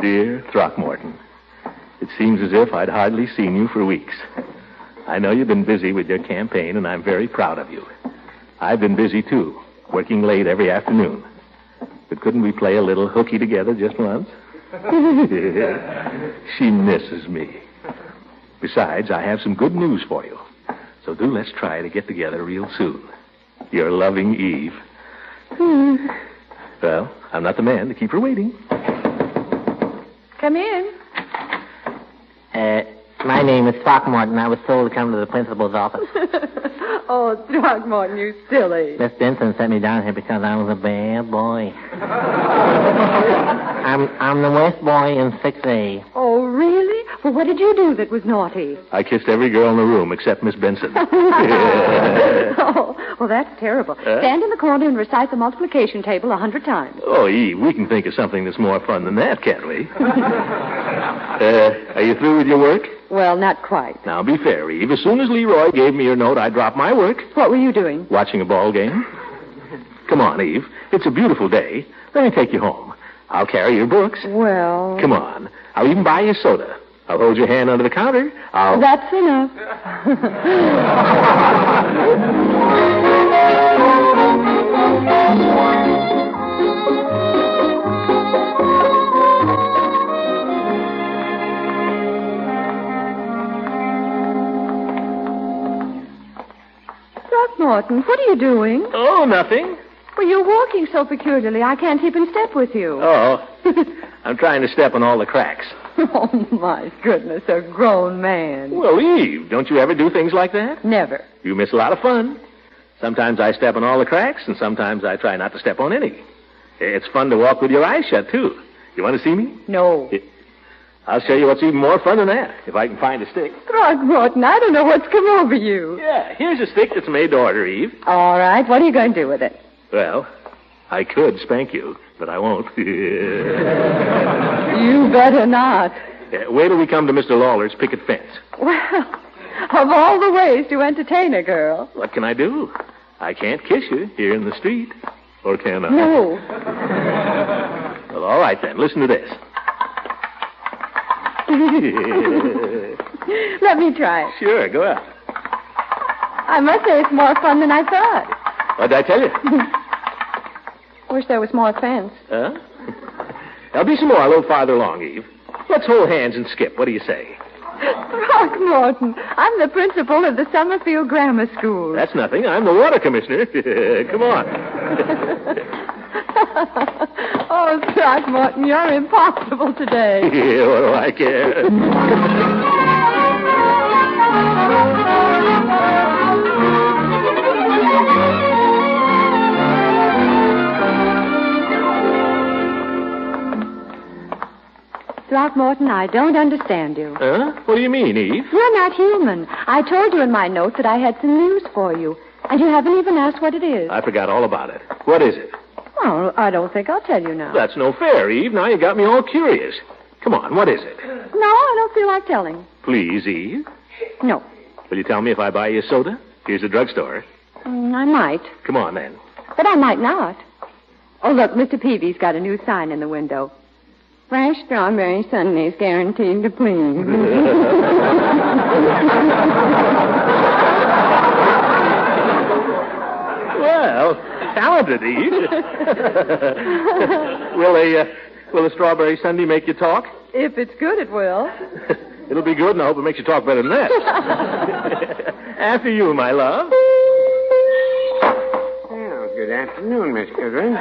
Dear Throckmorton, it seems as if I'd hardly seen you for weeks. I know you've been busy with your campaign, and I'm very proud of you. I've been busy, too, working late every afternoon. But couldn't we play a little hooky together just once? She misses me. Besides, I have some good news for you. So do let's try to get together real soon. Your loving Eve. Well, I'm not the man to keep her waiting. Come in. My name is Throckmorton. I was told to come to the principal's office. Oh, Throckmorton, you silly. Miss Benson sent me down here because I was a bad boy. I'm the worst boy in 6A. Oh, really? Well, what did you do that was naughty? I kissed every girl in the room except Miss Benson. Oh, well, that's terrible. Stand in the corner and recite the multiplication table 100 times. Oh, Eve, we can think of something that's more fun than that, can't we? Are you through with your work? Well, not quite. Now, be fair, Eve. As soon as Leroy gave me your note, I dropped my work. What were you doing? Watching a ball game. Come on, Eve. It's a beautiful day. Let me take you home. I'll carry your books. Well... Come on. I'll even buy you soda. I'll hold your hand under the counter. That's enough. Throckmorton, what are you doing? Oh, nothing. Well, you're walking so peculiarly, I can't keep in step with you. Oh, I'm trying to step on all the cracks. Oh, my goodness, a grown man. Well, Eve, don't you ever do things like that? Never. You miss a lot of fun. Sometimes I step on all the cracks, and sometimes I try not to step on any. It's fun to walk with your eyes shut, too. You want to see me? No. I'll show you what's even more fun than that, if I can find a stick. Throckmorton, I don't know what's come over you. Yeah, here's a stick that's made to order, Eve. All right, what are you going to do with it? Well, I could spank you, but I won't. You better not. Wait till we come to Mr. Lawler's picket fence. Well, of all the ways to entertain a girl. What can I do? I can't kiss you here in the street. Or can I? No. Well, all right, then. Listen to this. Let me try it. Sure, go out. I must say it's more fun than I thought. What'd I tell you? Wish there was more fence. Huh? There'll be some more a little farther along, Eve. Let's hold hands and skip. What do you say? Throckmorton, I'm the principal of the Summerfield Grammar School. That's nothing. I'm the water commissioner. Come on. Oh, Throckmorton, you're impossible today. Yeah, what do I care? Throckmorton, I don't understand you. Huh? What do you mean, Eve? You're not human. I told you in my note that I had some news for you, and you haven't even asked what it is. I forgot all about it. What is it? Well, I don't think I'll tell you now. That's no fair, Eve. Now you got me all curious. Come on, what is it? No, I don't feel like telling. Please, Eve. No. Will you tell me if I buy you a soda? Here's the drugstore. I might. Come on, then. But I might not. Oh, look, Mr. Peavy's got a new sign in the window. Fresh strawberry sundaes guaranteed to please. Well, talented, Eve. Will a strawberry sundae make you talk? If it's good, it will. It'll be good, and I hope it makes you talk better than that. After you, my love. Well, good afternoon, Miss Goodwin.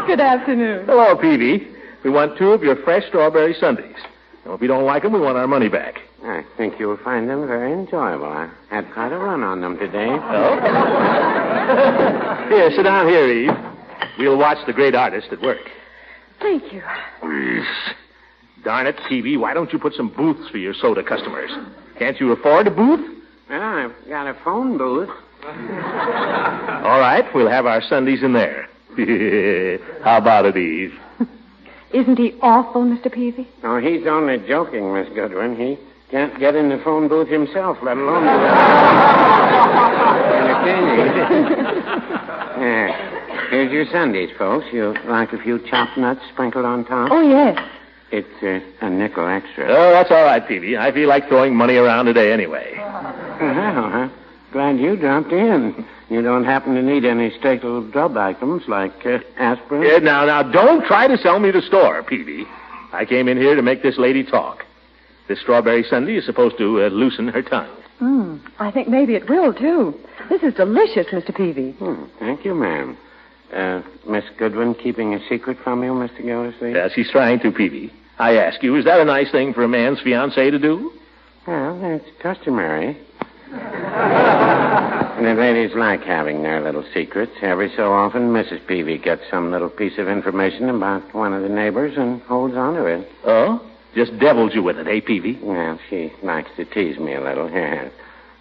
Good afternoon. Hello, Peavy. We want 2 of your fresh strawberry sundaes. Now, if we don't like them, we want our money back. I think you'll find them very enjoyable. I had quite a run on them today. Oh? Here, sit down here, Eve. We'll watch the great artist at work. Thank you. Darn it, Peavy, why don't you put some booths for your soda customers? Can't you afford a booth? Well, I've got a phone booth. All right, we'll have our sundaes in there. How about it, Eve? Isn't he awful, Mr. Peavy? Oh, he's only joking, Miss Goodwin. He can't get in the phone booth himself, let alone entertaining. Here's your sundaes, folks. You like a few chopped nuts sprinkled on top? Oh, yes. It's a nickel extra. Oh, that's all right, Peavy. I feel like throwing money around today anyway. Well, glad you dropped in. You don't happen to need any staple drug items like aspirin? Now, don't try to sell me the store, Peavy. I came in here to make this lady talk. This strawberry sundae is supposed to loosen her tongue. I think maybe it will, too. This is delicious, Mr. Peavy. Thank you, ma'am. Miss Goodwin keeping a secret from you, Mr. Gildersleeve? Yeah, she's trying to, Peavy. I ask you, is that a nice thing for a man's fiancée to do? Well, it's customary. The ladies like having their little secrets. Every so often, Mrs. Peavy gets some little piece of information about one of the neighbors and holds on to it. Oh? Just deviled you with it, eh, Peavy? Well, she likes to tease me a little. Yeah.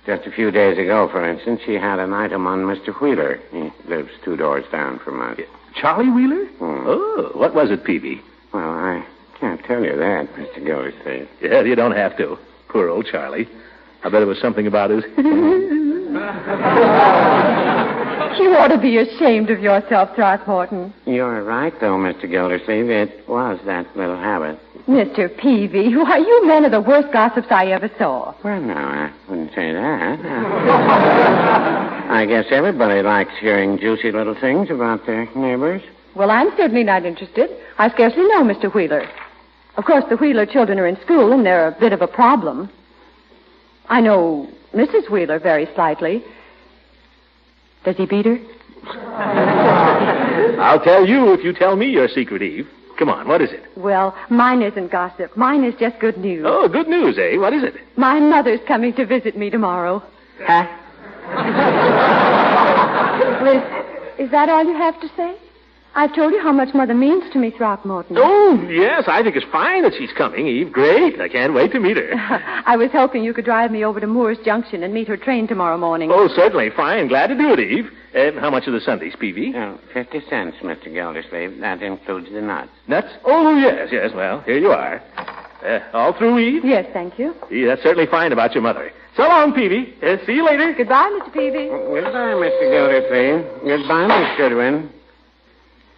Just a few days ago, for instance, she had an item on Mr. Wheeler. He lives 2 doors down from us. Charlie Wheeler? Oh, what was it, Peavy? Well, I can't tell you that, Mr. Gildersleeve. Yeah, you don't have to. Poor old Charlie. I bet it was something about his... You ought to be ashamed of yourself, Throckmorton. You're right, though, Mr. Gildersleeve. It was that little habit. Mr. Peavy, why, you men are the worst gossips I ever saw. Well, no, I wouldn't say that. I guess everybody likes hearing juicy little things about their neighbors. Well, I'm certainly not interested. I scarcely know Mr. Wheeler. Of course, the Wheeler children are in school, and they're a bit of a problem. I know Mrs. Wheeler very slightly. Does he beat her? I'll tell you if you tell me your secret, Eve. Come on, what is it? Well, mine isn't gossip. Mine is just good news. Oh, good news, eh? What is it? My mother's coming to visit me tomorrow. Huh? Liz, is that all you have to say? I've told you how much Mother means to me, Throckmorton. Oh, yes, I think it's fine that she's coming, Eve. Great. I can't wait to meet her. I was hoping you could drive me over to Moore's Junction and meet her train tomorrow morning. Oh, certainly. Fine. Glad to do it, Eve. How much are the sundaes, Peavy? 50 cents, Mr. Gildersleeve. That includes the nuts. Nuts? Oh, yes. Well, here you are. All through, Eve? Yes, thank you. That's certainly fine about your mother. So long, Peavy. See you later. Goodbye, Mr. Peavy. Goodbye, Mr. Gildersleeve. Goodbye, Miss Goodwin.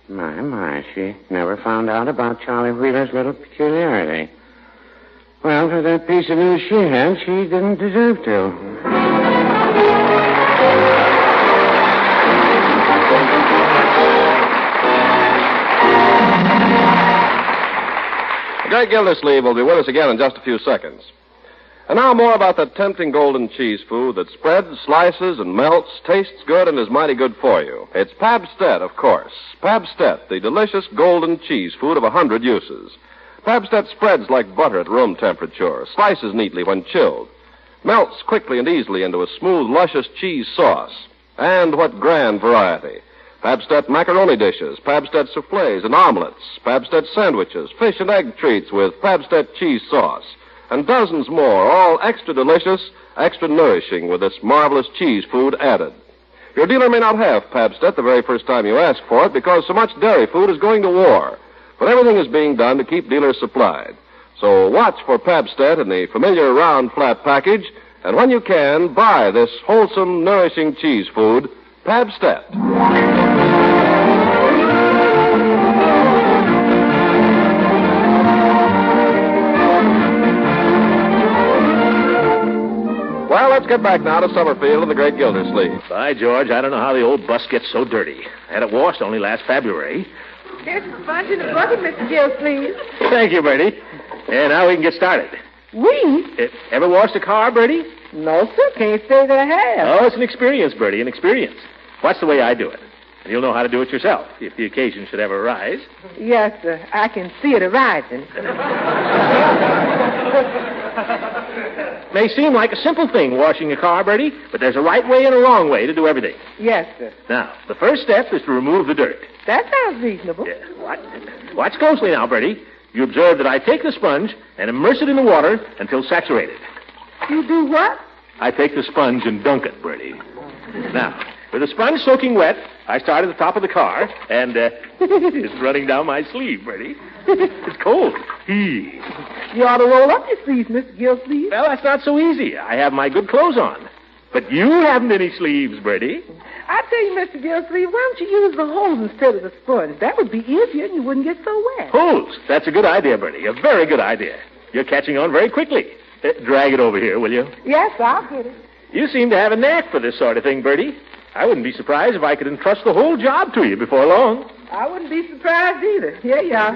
My, she never found out about Charlie Wheeler's little peculiarity. Well, for that piece of news she had, she didn't deserve to. The great Gildersleeve will be with us again in just a few seconds. And now more about that tempting golden cheese food that spreads, slices, and melts, tastes good, and is mighty good for you. It's Pabstet, of course. Pabstet, the delicious golden cheese food of 100 uses. Pabstet spreads like butter at room temperature, slices neatly when chilled, melts quickly and easily into a smooth, luscious cheese sauce. And what grand variety. Pabstet macaroni dishes, Pabstet soufflés and omelets, Pabstet sandwiches, fish and egg treats with Pabstet cheese sauce, and dozens more, all extra delicious, extra nourishing with this marvelous cheese food added. Your dealer may not have Pabstet the very first time you ask for it because so much dairy food is going to war. But everything is being done to keep dealers supplied. So watch for Pabstet in the familiar round flat package, and when you can, buy this wholesome, nourishing cheese food, Pabstet. Well, let's get back now to Summerfield and the great Gildersleeve. By George, I don't know how the old bus gets so dirty. I had it washed only last February. Here's a sponge and a bucket, Mr. Gildersleeve. Thank you, Bertie. And now we can get started. We? Ever washed a car, Bertie? No, sir. Can't say that I have. Oh, it's an experience, Bertie, an experience. Watch the way I do it. And you'll know how to do it yourself, if the occasion should ever arise. Yes, sir. I can see it arising. May seem like a simple thing, washing a car, Bertie, but there's a right way and a wrong way to do everything. Yes, sir. Now, the first step is to remove the dirt. That sounds reasonable. Watch closely now, Bertie. You observe that I take the sponge and immerse it in the water until saturated. You do what? I take the sponge and dunk it, Bertie. Now, with the sponge soaking wet, I start at the top of the car, and it's running down my sleeve, Bertie. It's cold. You ought to roll up your sleeves, Mr. Gildersleeve. Well, that's not so easy. I have my good clothes on. But you haven't any sleeves, Bertie. I tell you, Mr. Gildersleeve, why don't you use the hose instead of the sponge? That would be easier, and you wouldn't get so wet. Hose? That's a good idea, Bertie. A very good idea. You're catching on very quickly. Drag it over here, will you? Yes, I'll get it. You seem to have a knack for this sort of thing, Bertie. I wouldn't be surprised if I could entrust the whole job to you before long. I wouldn't be surprised either. Here you are.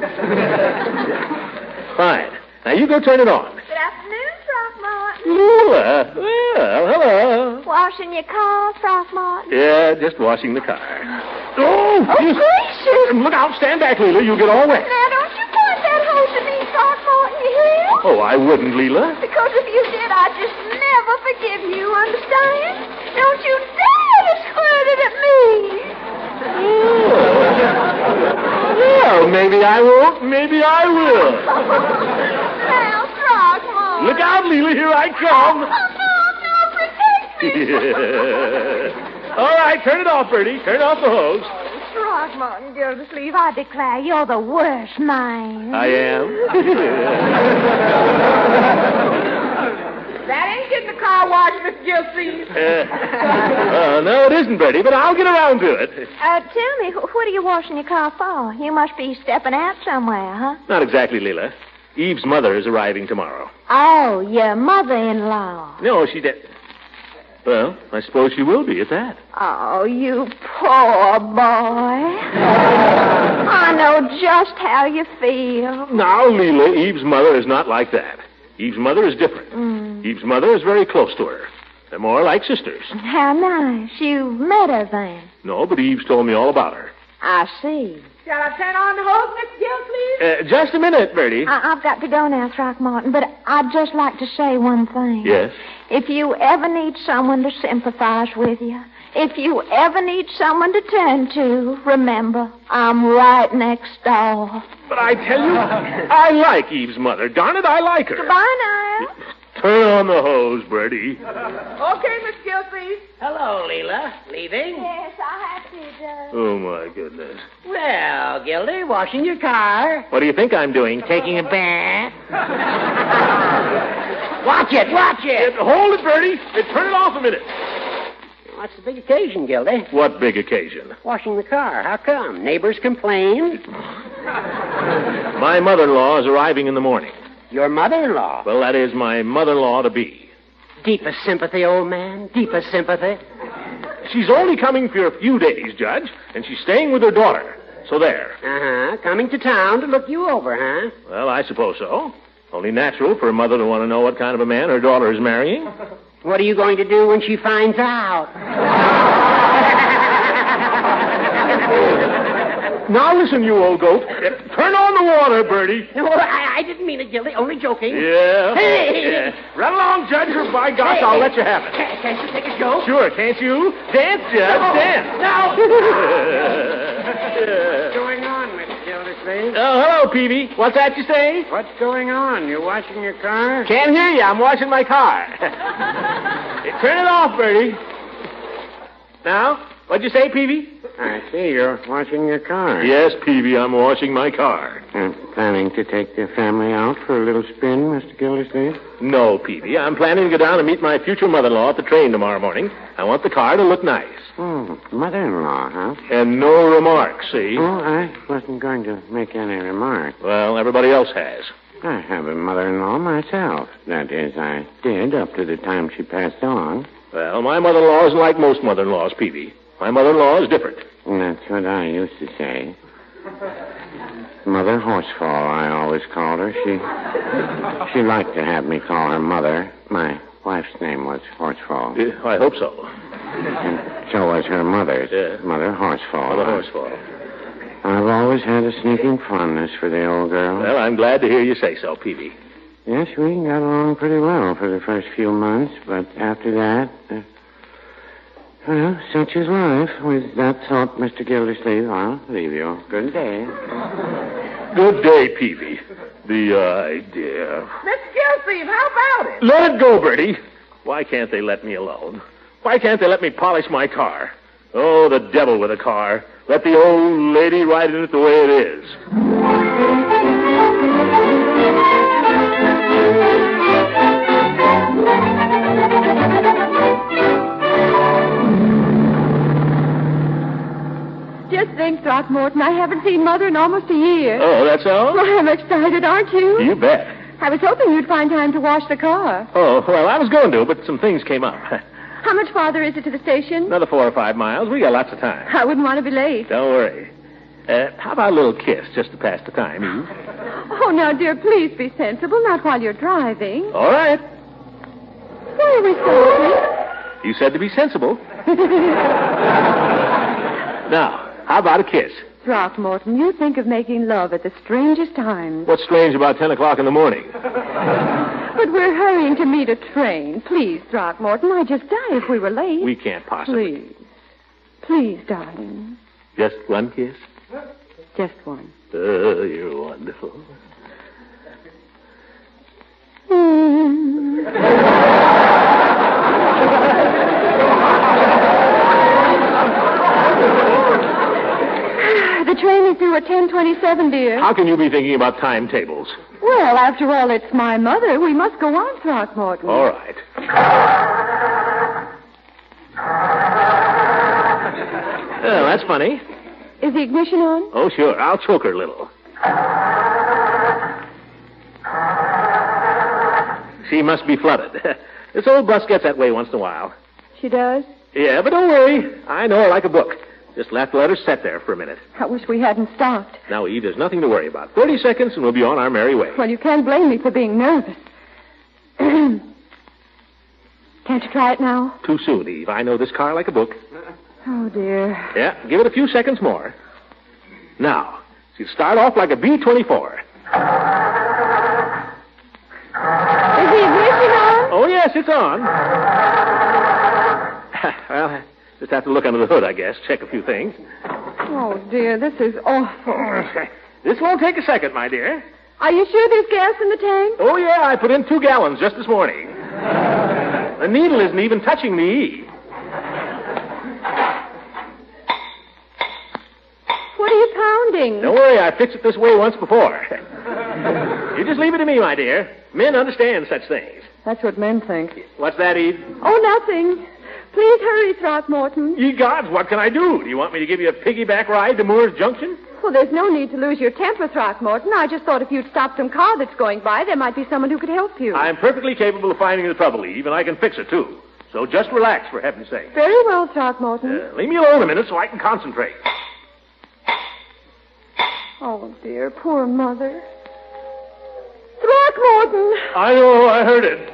Fine. Now, you go turn it on. Good afternoon, Throckmorton. Lula. Well, hello. Washing your car, Throckmorton? Yeah, just washing the car. Oh, gracious. Look out. Stand back, Leela. You'll get all wet. Now, don't you point that hose at me, Throckmorton, you hear? Oh, I wouldn't, Leela. Because if you did, I'd just never forgive you, understand? Don't you dare to squirt it at me. Well, maybe I won't. Maybe I will. Now, Throckmorton. Look out, Leela. Here I come. Oh, no, protect me. All right, turn it off, Bertie. Turn off the hose. Throckmorton, Gildersleeve, I declare you're the worst man. I am. That ain't getting the car washed, Mr. Gildersleeve. No, it isn't, Bertie, but I'll get around to it. Tell me, what are you washing your car for? You must be stepping out somewhere, huh? Not exactly, Leela. Eve's mother is arriving tomorrow. Oh, your mother-in-law. No, she did. Well, I suppose she will be at that. Oh, you poor boy. I know just how you feel. Now, Leela, Eve's mother is not like that. Eve's mother is different. Eve's mother is very close to her. They're more like sisters. How nice. You've met her then. No, but Eve's told me all about her. I see. Shall I turn on the hose, Mr. Gildersleeve? Just a minute, Bertie. I've got to go now, Throckmorton, but I'd just like to say one thing. Yes? If you ever need someone to sympathize with you, if you ever need someone to turn to, remember, I'm right next door. But I tell you, I like Eve's mother. Darn it, I like her. Goodbye now. Turn on the hose, Bertie. Okay, Mr. Gildersleeve. Hello, Leela. Leaving? Yes, I have to, Oh, my goodness. Well, Gildy, washing your car. What do you think I'm doing? Taking a bath? Watch it, watch it. Hold it, Bertie. Turn it off a minute. What's the big occasion, Gildy? What big occasion? Washing the car. How come? Neighbors complain? My mother-in-law is arriving in the morning. Your mother-in-law? Well, that is my mother-in-law to be. Deepest sympathy, old man. Deepest sympathy. She's only coming for a few days, Judge, and she's staying with her daughter. So there. Uh-huh. Coming to town to look you over, huh? Well, I suppose so. Only natural for a mother to want to know what kind of a man her daughter is marrying. What are you going to do when she finds out? Now listen, you old goat. Turn on the water, Bertie. No, I didn't mean it, Gildy. Only joking. Yeah. Hey! Yeah. Run along, Judge, or by gosh, I'll let you have it. Can't you take a joke? Sure, can't you? Dance, Judge, dance. No! What's going on, Miss Gildersleeve? Oh, hello, Peavy. What's that you say? What's going on? You washing your car? Can't hear you. I'm washing my car. Turn it off, Bertie. Now, what'd you say, Peavy? I see you're washing your car. Yes, Peavy, I'm washing my car. Planning to take the family out for a little spin, Mr. Gildersleeve? No, Peavy. I'm planning to go down and meet my future mother-in-law at the train tomorrow morning. I want the car to look nice. Mother-in-law, huh? And no remarks, see? Oh, I wasn't going to make any remark. Well, everybody else has. I have a mother-in-law myself. That is, I did up to the time she passed on. Well, my mother-in-law isn't like most mother-in-laws, Peavy. My mother-in-law is different. That's what I used to say. Mother Horsefall, I always called her. She liked to have me call her Mother. My wife's name was Horsefall. I hope so. And so was her mother's. Yeah. Mother Horsefall. Mother Horsefall. I've always had a sneaking fondness for the old girl. Well, I'm glad to hear you say so, Peavy. Yes, we got along pretty well for the first few months, but after that, well, such is life. With that thought, Mr. Gildersleeve, I'll leave you. Good day. Good day, Peavy. The idea. Mr. Gildersleeve, how about it? Let it go, Bertie. Why can't they let me alone? Why can't they let me polish my car? Oh, the devil with a car. Let the old lady ride in it the way it is. Just think, Throckmorton, I haven't seen Mother in almost a year. Oh, that's all? Well, I'm excited, aren't you? You bet. I was hoping you'd find time to wash the car. Oh, well, I was going to, but some things came up. How much farther is it to the station? Another 4 or 5 miles. We got lots of time. I wouldn't want to be late. Don't worry. How about a little kiss just to pass the time, Eve? Oh, now, dear, please be sensible, not while you're driving. All right. Where are we stopping? You said to be sensible. Now, how about a kiss? Throckmorton, you think of making love at the strangest times. What's strange about 10 o'clock in the morning? But we're hurrying to meet a train. Please, Throckmorton, I'd just die if we were late. We can't possibly. Please. Please, darling. Just one kiss? Just one. Oh, you're wonderful. The train is due at 10:27, dear. How can you be thinking about timetables? Well, after all, it's my mother. We must go on, Throckmorton. All right. Oh, that's funny. Is the ignition on? Oh, sure. I'll choke her a little. She must be flooded. This old bus gets that way once in a while. She does? Yeah, but don't worry. I know her like a book. Just have to let her sit there for a minute. I wish we hadn't stopped. Now, Eve, there's nothing to worry about. 30 seconds and we'll be on our merry way. Well, you can't blame me for being nervous. Can't you try it now? Too soon, Eve. I know this car like a book. Oh, dear. Yeah, give it a few seconds more. Now, she'll start off like a B-24. Is the ignition on? Oh, yes, it's on. Well, just have to look under the hood, I guess. Check a few things. Oh, dear, this is awful. This won't take a second, my dear. Are you sure there's gas in the tank? Oh, yeah, I put in 2 gallons just this morning. The needle isn't even touching the E. What are you pounding? Don't worry, I fixed it this way once before. You just leave it to me, my dear. Men understand such things. That's what men think. What's that, Eve? Oh, nothing. Please hurry, Throckmorton. Ye gods, what can I do? Do you want me to give you a piggyback ride to Moore's Junction? Well, there's no need to lose your temper, Throckmorton. I just thought if you'd stopped some car that's going by, there might be someone who could help you. I'm perfectly capable of finding the trouble, Eve, and I can fix it, too. So just relax, for heaven's sake. Very well, Throckmorton. Leave me alone a minute so I can concentrate. Oh, dear, poor Mother. Throckmorton! I know, I heard it.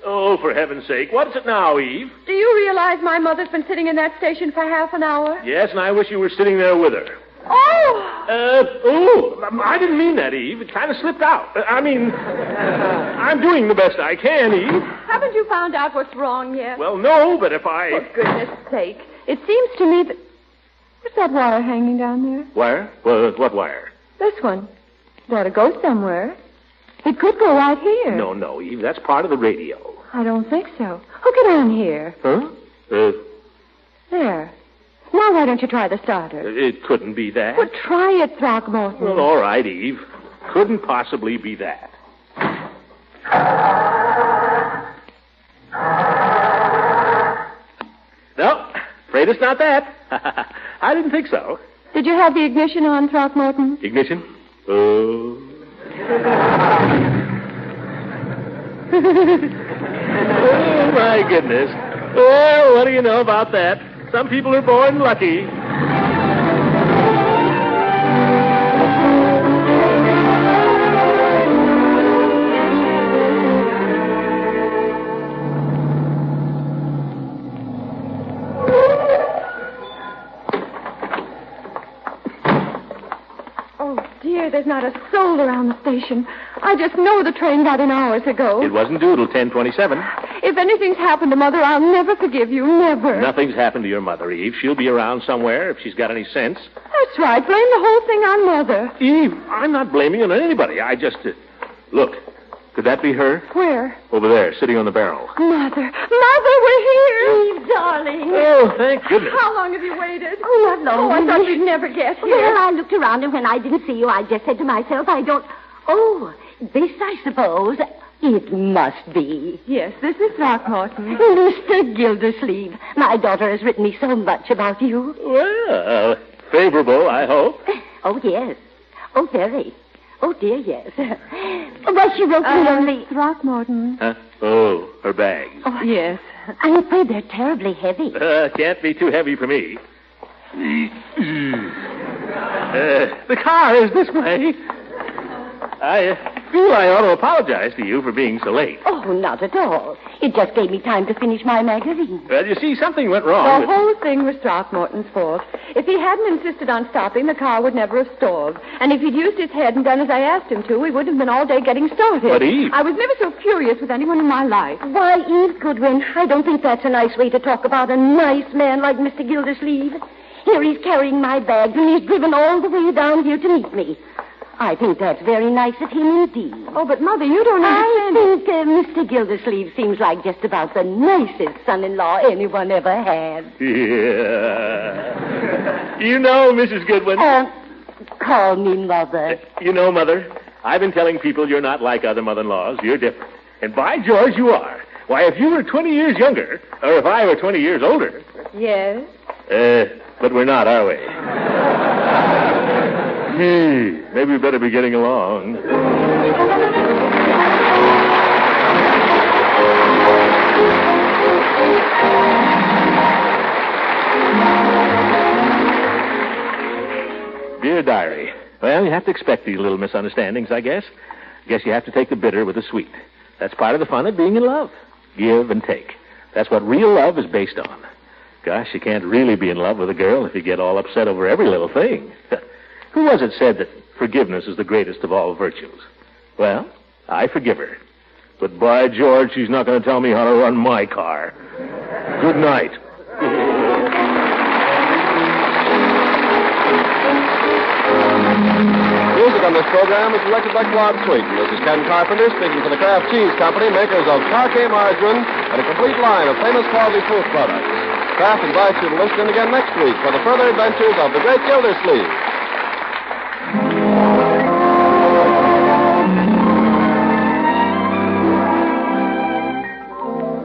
Oh, for heaven's sake. What is it now, Eve? Do you realize my mother's been sitting in that station for half an hour? Yes, and I wish you were sitting there with her. Oh! I didn't mean that, Eve. It kind of slipped out. I'm doing the best I can, Eve. Haven't you found out what's wrong yet? Well, no, but if I... For goodness sake. It seems to me that... What's that wire hanging down there? Wire? What wire? This one. It ought to go somewhere. It could go right here. No, Eve. That's part of the radio. I don't think so. Hook it on here. Huh? There. Now why don't you try the starter? It couldn't be that. Well, try it, Throckmorton. Well, all right, Eve. Couldn't possibly be that. And it's not that. I didn't think so. Did you have the ignition on, Throckmorton? Ignition? Oh. Oh, my goodness. Well, what do you know about that? Some people are born lucky. There's not a soul around the station. I just know the train got in hours ago. It wasn't due till 10:27. If anything's happened to Mother, I'll never forgive you. Never. Nothing's happened to your mother, Eve. She'll be around somewhere if she's got any sense. That's right. Blame the whole thing on Mother. Eve, I'm not blaming you on anybody. I just... Look, could that be her? Where? Over there, sitting on the barrel. Mother, we're here. Eve, darling. Oh, thank goodness. How long have you waited? Oh, not long. Oh, I thought you'd never get here. Well, I looked around, and when I didn't see you, I just said to myself, I don't... Oh, this, I suppose, it must be. Yes, this is Throckmorton. Mr. Gildersleeve, my daughter has written me so much about you. Well, favorable, I hope. Oh, yes. Oh, very. Oh, dear, yes. Well, she wrote me only... Throckmorton. Huh? Oh, her bags. Oh, yes. I'm afraid they're terribly heavy. Can't be too heavy for me. The car is this way. I feel I ought to apologize to you for being so late. Oh, not at all. It just gave me time to finish my magazine. Well, you see, something went wrong. The whole thing was Throckmorton's fault. If he hadn't insisted on stopping, the car would never have stalled. And if he'd used his head and done as I asked him to, we wouldn't have been all day getting started. But, Eve... I was never so furious with anyone in my life. Why, Eve Goodwin, I don't think that's a nice way to talk about a nice man like Mr. Gildersleeve. Here he's carrying my bags, and he's driven all the way down here to meet me. I think that's very nice of him indeed. Oh, but, Mother, you don't understand. I think Mr. Gildersleeve seems like just about the nicest son-in-law anyone ever had. Yeah. You know, Mrs. Goodwin... Call me Mother. You know, Mother, I've been telling people you're not like other mother-in-laws. You're different. And by George, you are. Why, if you were 20 years younger, or if I were 20 years older... Yes? But we're not, are we? Maybe we better be getting along. Dear Diary, well, you have to expect these little misunderstandings, I guess. Guess you have to take the bitter with the sweet. That's part of the fun of being in love. Give and take. That's what real love is based on. Gosh, you can't really be in love with a girl if you get all upset over every little thing. Who was it said that forgiveness is the greatest of all virtues? Well, I forgive her. But by George, she's not going to tell me how to run my car. Good night. Music on this program is selected by Claude Sweeten. This is Ken Carpenter speaking for the Kraft Cheese Company, makers of Parquet Margarine and a complete line of famous quality food products. Kraft invites you to listen in again next week for the further adventures of the great Gildersleeve.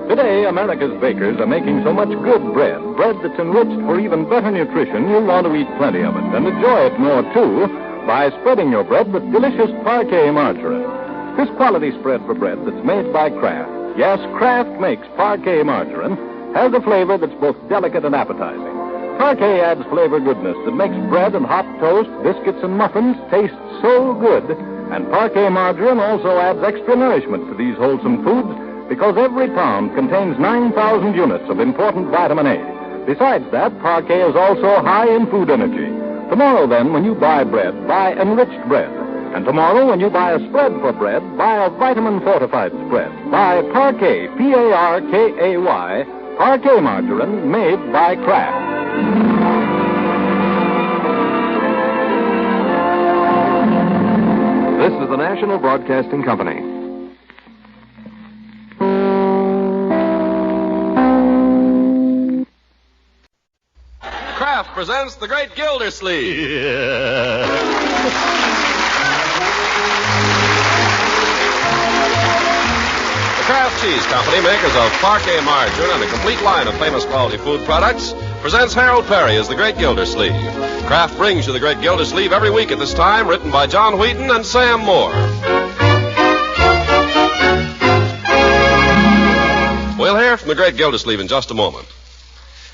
Today, America's bakers are making so much good bread that's enriched for even better nutrition, you'll want to eat plenty of it and enjoy it more, too, by spreading your bread with delicious Parquet Margarine. This quality spread for bread that's made by Kraft, yes, Kraft makes Parquet Margarine, has a flavor that's both delicate and appetizing. Parquet adds flavor goodness that makes bread and hot toast, biscuits and muffins taste so good. And Parquet Margarine also adds extra nourishment to these wholesome foods because every pound contains 9,000 units of important vitamin A. Besides that, Parquet is also high in food energy. Tomorrow, then, when you buy bread, buy enriched bread. And tomorrow, when you buy a spread for bread, buy a vitamin-fortified spread. Buy Parquet, P-A-R-K-A-Y, Parquet Margarine made by Kraft. This is the National Broadcasting Company. Kraft presents the great Gildersleeve. Yeah. The Kraft Cheese Company, makers of Parquet Margarine and a complete line of famous quality food products, presents Harold Perry as the Great Gildersleeve. Kraft brings you the Great Gildersleeve every week at this time, written by John Wheaton and Sam Moore. We'll hear from the Great Gildersleeve in just a moment.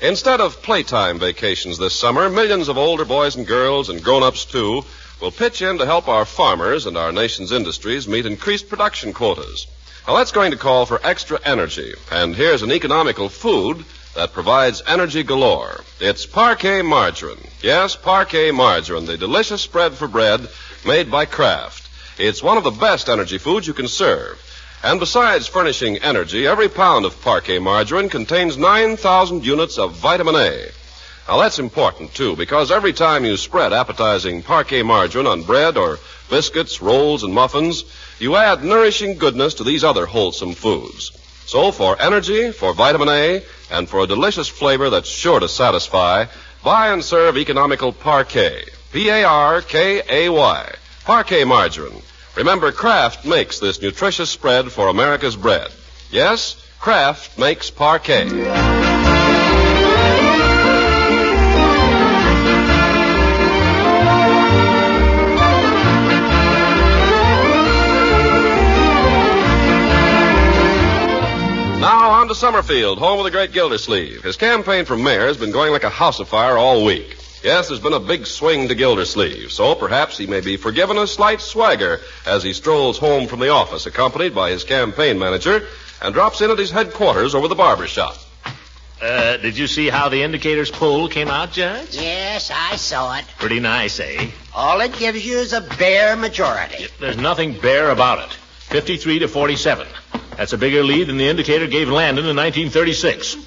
Instead of playtime vacations this summer, millions of older boys and girls, and grown-ups too, will pitch in to help our farmers and our nation's industries meet increased production quotas. Now, that's going to call for extra energy, and here's an economical food that provides energy galore. It's Parquet margarine. Yes, Parquet margarine, the delicious spread for bread made by Kraft. It's one of the best energy foods you can serve. And besides furnishing energy, every pound of Parquet margarine contains 9,000 units of vitamin A. Now, that's important, too, because every time you spread appetizing Parquet margarine on bread or biscuits, rolls, and muffins, you add nourishing goodness to these other wholesome foods. So, for energy, for vitamin A, and for a delicious flavor that's sure to satisfy, buy and serve economical Parquet. Parkay. Parquet margarine. Remember, Kraft makes this nutritious spread for America's bread. Yes, Kraft makes Parquet. Now on to Summerfield, home of the Great Gildersleeve. His campaign for mayor has been going like a house afire all week. Yes, there's been a big swing to Gildersleeve, so perhaps he may be forgiven a slight swagger as he strolls home from the office, accompanied by his campaign manager, and drops in at his headquarters over the barber shop. Did you see how the indicator's poll came out, Judge? Yes, I saw it. Pretty nice, eh? All it gives you is a bare majority. There's nothing bare about it. 53 to 47. That's a bigger lead than the indicator gave Landon in 1936.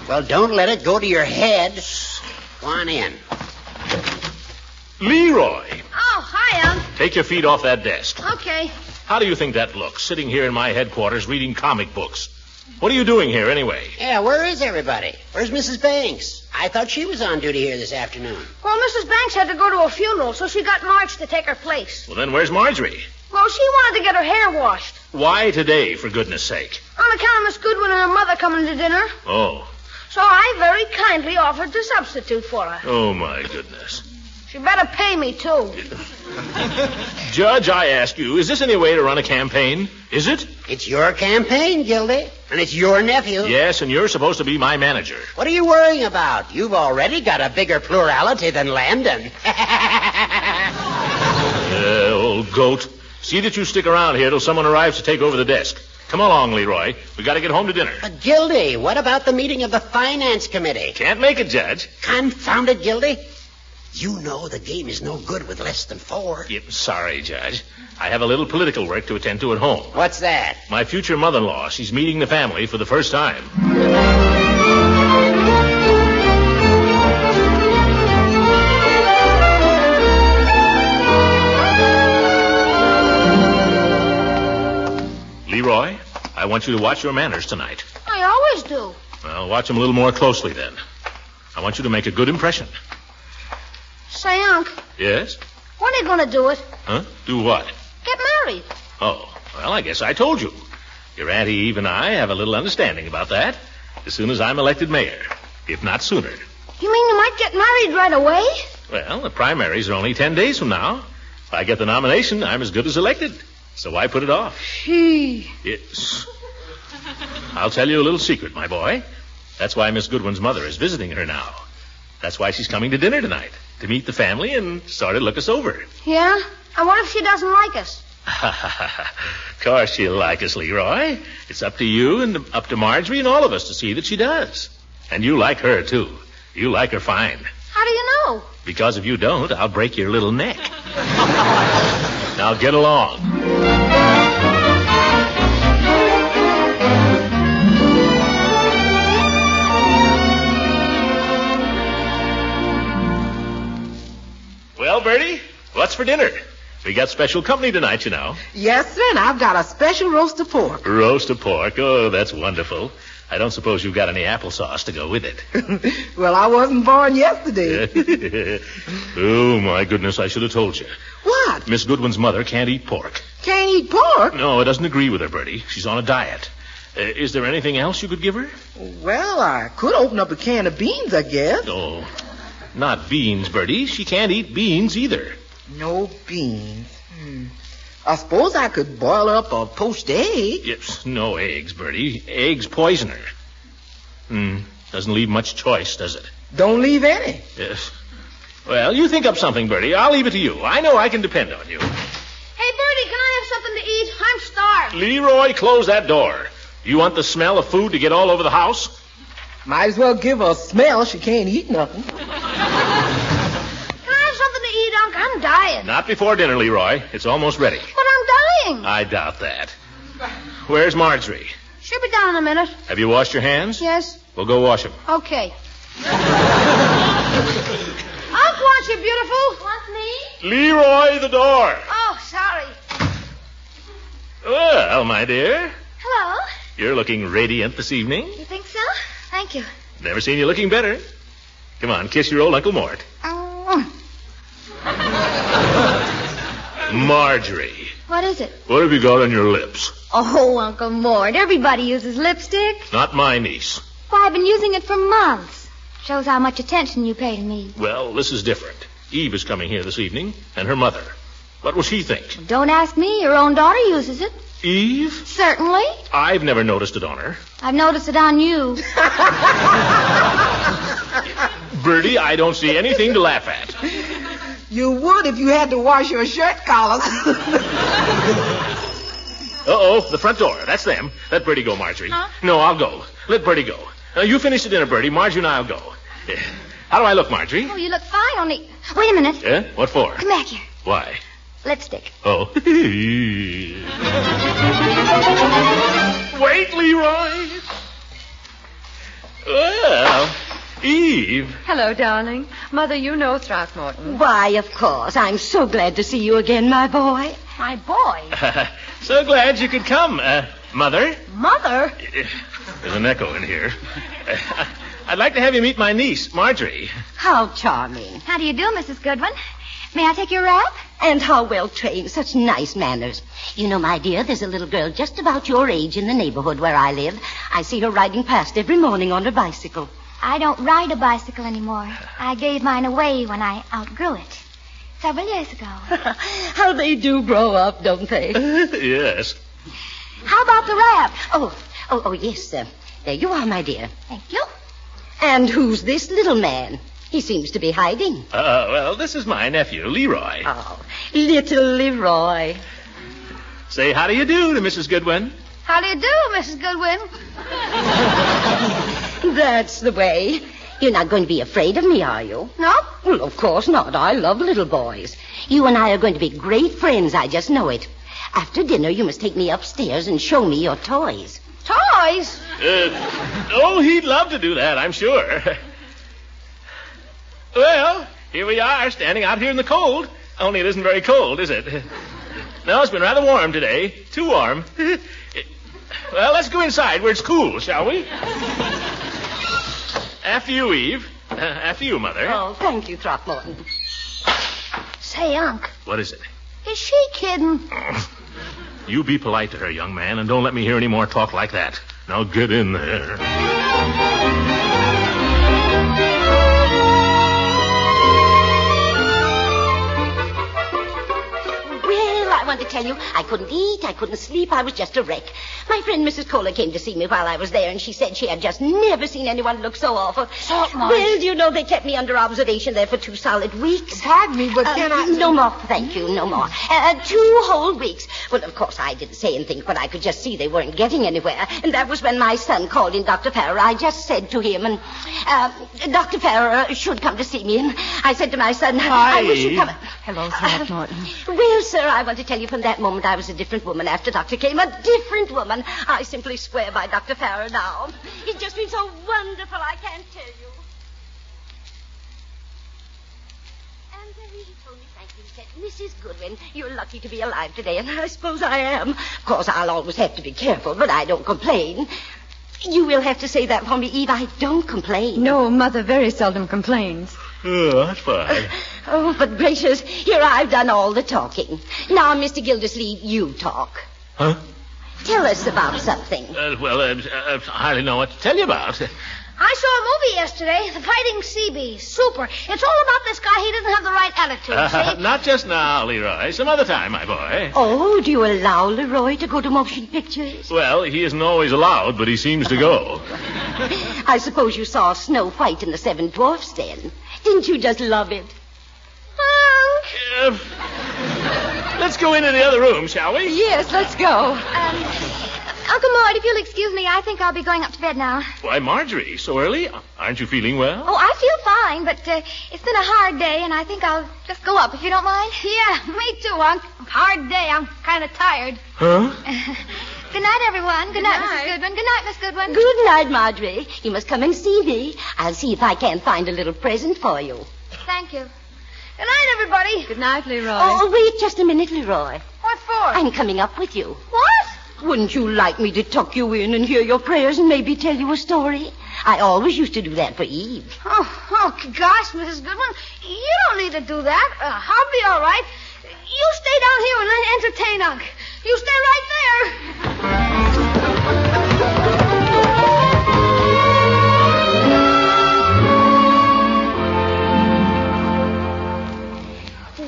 Well, don't let it go to your head. Go on in. Leroy. Oh, hi, Take your feet off that desk. Okay. How do you think that looks, sitting here in my headquarters reading comic books? What are you doing here, anyway? Yeah, where is everybody? Where's Mrs. Banks? I thought she was on duty here this afternoon. Well, Mrs. Banks had to go to a funeral, so she got Marge to take her place. Well, then where's Marjorie? Well, she wanted to get her hair washed. Why today, for goodness sake? On account of Miss Goodwin and her mother coming to dinner. Oh. So I very kindly offered to substitute for her. Oh, my goodness. She better pay me, too. Judge, I ask you, is this any way to run a campaign? Is it? It's your campaign, Gildy. And it's your nephew. Yes, and you're supposed to be my manager. What are you worrying about? You've already got a bigger plurality than Landon. Old goat. See that you stick around here till someone arrives to take over the desk. Come along, Leroy. We got to get home to dinner. But, Gildy, what about the meeting of the Finance Committee? Can't make it, Judge. Confound it, Gildy. You know the game is no good with less than 4. Sorry, Judge. I have a little political work to attend to at home. What's that? My future mother-in-law. She's meeting the family for the first time. Leroy, I want you to watch your manners tonight. I always do. Well, watch them a little more closely, then. I want you to make a good impression. Say, Unc. Yes? When are you going to do it? Huh? Do what? Get married. Oh, well, I guess I told you. Your Auntie Eve and I have a little understanding about that. As soon as I'm elected mayor, if not sooner. You mean you might get married right away? Well, the primaries are only 10 days from now. If I get the nomination, I'm as good as elected. So why put it off? Yes. I'll tell you a little secret, my boy. That's why Miss Goodwin's mother is visiting her now. That's why she's coming to dinner tonight, to meet the family and sort of look us over. Yeah? And what if she doesn't like us? Of course she'll like us, Leroy. It's up to you and up to Marjorie and all of us to see that she does. And you like her, too. You like her fine. How do you know? Because if you don't, I'll break your little neck. Now get along. Well, Bertie, what's for dinner? We got special company tonight, you know. Yes, sir, and I've got a special roast of pork. Roast of pork? Oh, that's wonderful. I don't suppose you've got any applesauce to go with it. Well, I wasn't born yesterday. Oh, my goodness, I should have told you. What? Miss Goodwin's mother can't eat pork. Can't eat pork? No, it doesn't agree with her, Bertie. She's on a diet. Is there anything else you could give her? Well, I could open up a can of beans, I guess. No, not beans, Bertie. She can't eat beans either. No beans. I suppose I could boil up a poached egg. Yes, no eggs, Bertie. Eggs poison her. Doesn't leave much choice, does it? Don't leave any. Yes. Well, you think up something, Bertie. I'll leave it to you. I know I can depend on you. Hey, Bertie, can I have something to eat? I'm starved. Leroy, close that door. You want the smell of food to get all over the house? Might as well give her a smell. She can't eat nothing. Can I have something to eat, Unc? I'm dying. Not before dinner, Leroy. It's almost ready. But I'm dying. I doubt that. Where's Marjorie? She'll be down in a minute. Have you washed your hands? Yes. Well, go wash them. Okay. Unc wants you, beautiful. Want me? Leroy, the door. Oh, sorry. Well, my dear, Hello. you're looking radiant this evening. You think so? Thank you. Never seen you looking better. Come on, kiss your old Uncle Mort. Oh. Marjorie, What is it? what have you got on your lips? Oh, Uncle Mort, everybody uses lipstick. Not my niece. Why, I've been using it for months. Shows how much attention you pay to me. Well, this is different. Eve is coming here this evening, and her mother. What will she think? Don't ask me. Your own daughter uses it. Eve? Certainly. I've never noticed it on her. I've noticed it on you. Bertie, I don't see anything to laugh at. You would if you had to wash your shirt collars. Uh-oh, the front door. That's them. Let Bertie go, Marjorie. Huh? No, I'll go. Let Bertie go. You finish the dinner, Bertie. Marjorie and I'll go. How do I look, Marjorie? Oh, you look fine, only... Wait a minute. Yeah? What for? Come back here. Why? Lipstick. Oh. Wait, Leroy. Well, Eve. Hello, darling. Mother, you know Throckmorton. Why, of course. I'm so glad to see you again, my boy. My boy. So glad you could come, Mother. Mother? There's an echo in here. I'd like to have you meet my niece, Marjorie. How charming. How do you do, Mrs. Goodwin? May I take your wrap? And how well trained. Such nice manners. You know, my dear, there's a little girl just about your age in the neighborhood where I live. I see her riding past every morning on her bicycle. I don't ride a bicycle anymore. I gave mine away when I outgrew it. Several years ago. How they do grow up, don't they? Yes. How about the wrap? Oh, yes, sir. There you are, my dear. Thank you. And who's this little man? He seems to be hiding. Well, this is my nephew, Leroy. Oh, little Leroy. Say how do you do to Mrs. Goodwin. How do you do, Mrs. Goodwin? That's the way. You're not going to be afraid of me, are you? No? Well, of course not. I love little boys. You and I are going to be great friends. I just know it. After dinner, you must take me upstairs and show me your toys. Toys? He'd love to do that, I'm sure. Well, here we are, standing out here in the cold. Only it isn't very cold, is it? No, it's been rather warm today. Too warm. Well, let's go inside where it's cool, shall we? After you, Eve. After you, Mother. Oh, thank you, Throckmorton. Say, Unc. What is it? Is she kidding? You be polite to her, young man, and don't let me hear any more talk like that. Now get in there. I want to tell you, I couldn't eat, I couldn't sleep, I was just a wreck. My friend Mrs. Kohler came to see me while I was there, and she said she had just never seen anyone look so awful. Well, do you know, they kept me under observation there for 2 solid weeks. Pardon me, but can I... No more, thank you, no more. 2 whole weeks. Well, of course, I didn't say anything, but I could just see they weren't getting anywhere. And that was when my son called in Dr. Farrer. I just said to him, and Dr. Farrer should come to see me. And I said to my son, Hi. I wish you'd come... Hello, Throckmorton. Well, sir, I want to tell you from that moment I was a different woman after Doctor came. A different woman. I simply swear by Dr. Farrer now. It's just been so wonderful, I can't tell you. And he told me, thank you, he said, Mrs. Goodwin, you're lucky to be alive today, and I suppose I am. Of course, I'll always have to be careful, but I don't complain. You will have to say that for me, Eve. I don't complain. No, Mother very seldom complains. Oh, that's fine. Oh, but gracious, here I've done all the talking. Now, Mr. Gildersleeve, you talk. Huh? Tell us about something. I hardly know what to tell you about. I saw a movie yesterday, The Fighting Sea Beast. Super. It's all about this guy. He doesn't have the right attitude, see? Not just now, Leroy. Some other time, my boy. Oh, do you allow Leroy to go to motion pictures? Well, he isn't always allowed, but he seems to go. I suppose you saw Snow White and the Seven Dwarfs then. Didn't you just love it? Let's go into the other room, shall we? Yes, let's go. Uncle Lloyd, if you'll excuse me, I think I'll be going up to bed now. Why, Marjorie, so early? Aren't you feeling well? Oh, I feel fine, but it's been a hard day, and I think I'll just go up, if you don't mind. Yeah, me too, Unc. Hard day. I'm kind of tired. Huh? Good night, everyone. Good night, Mrs. Goodwin. Good night, Miss Goodwin. Good night, Marjorie. You must come and see me. I'll see if I can't find a little present for you. Thank you. Good night, everybody. Good night, Leroy. Oh, wait just a minute, Leroy. What for? I'm coming up with you. What? Wouldn't you like me to tuck you in and hear your prayers and maybe tell you a story? I always used to do that for Eve. Oh, gosh, Mrs. Goodwin. You don't need to do that. I'll be all right. You stay down here and entertain Unc. You stay right there.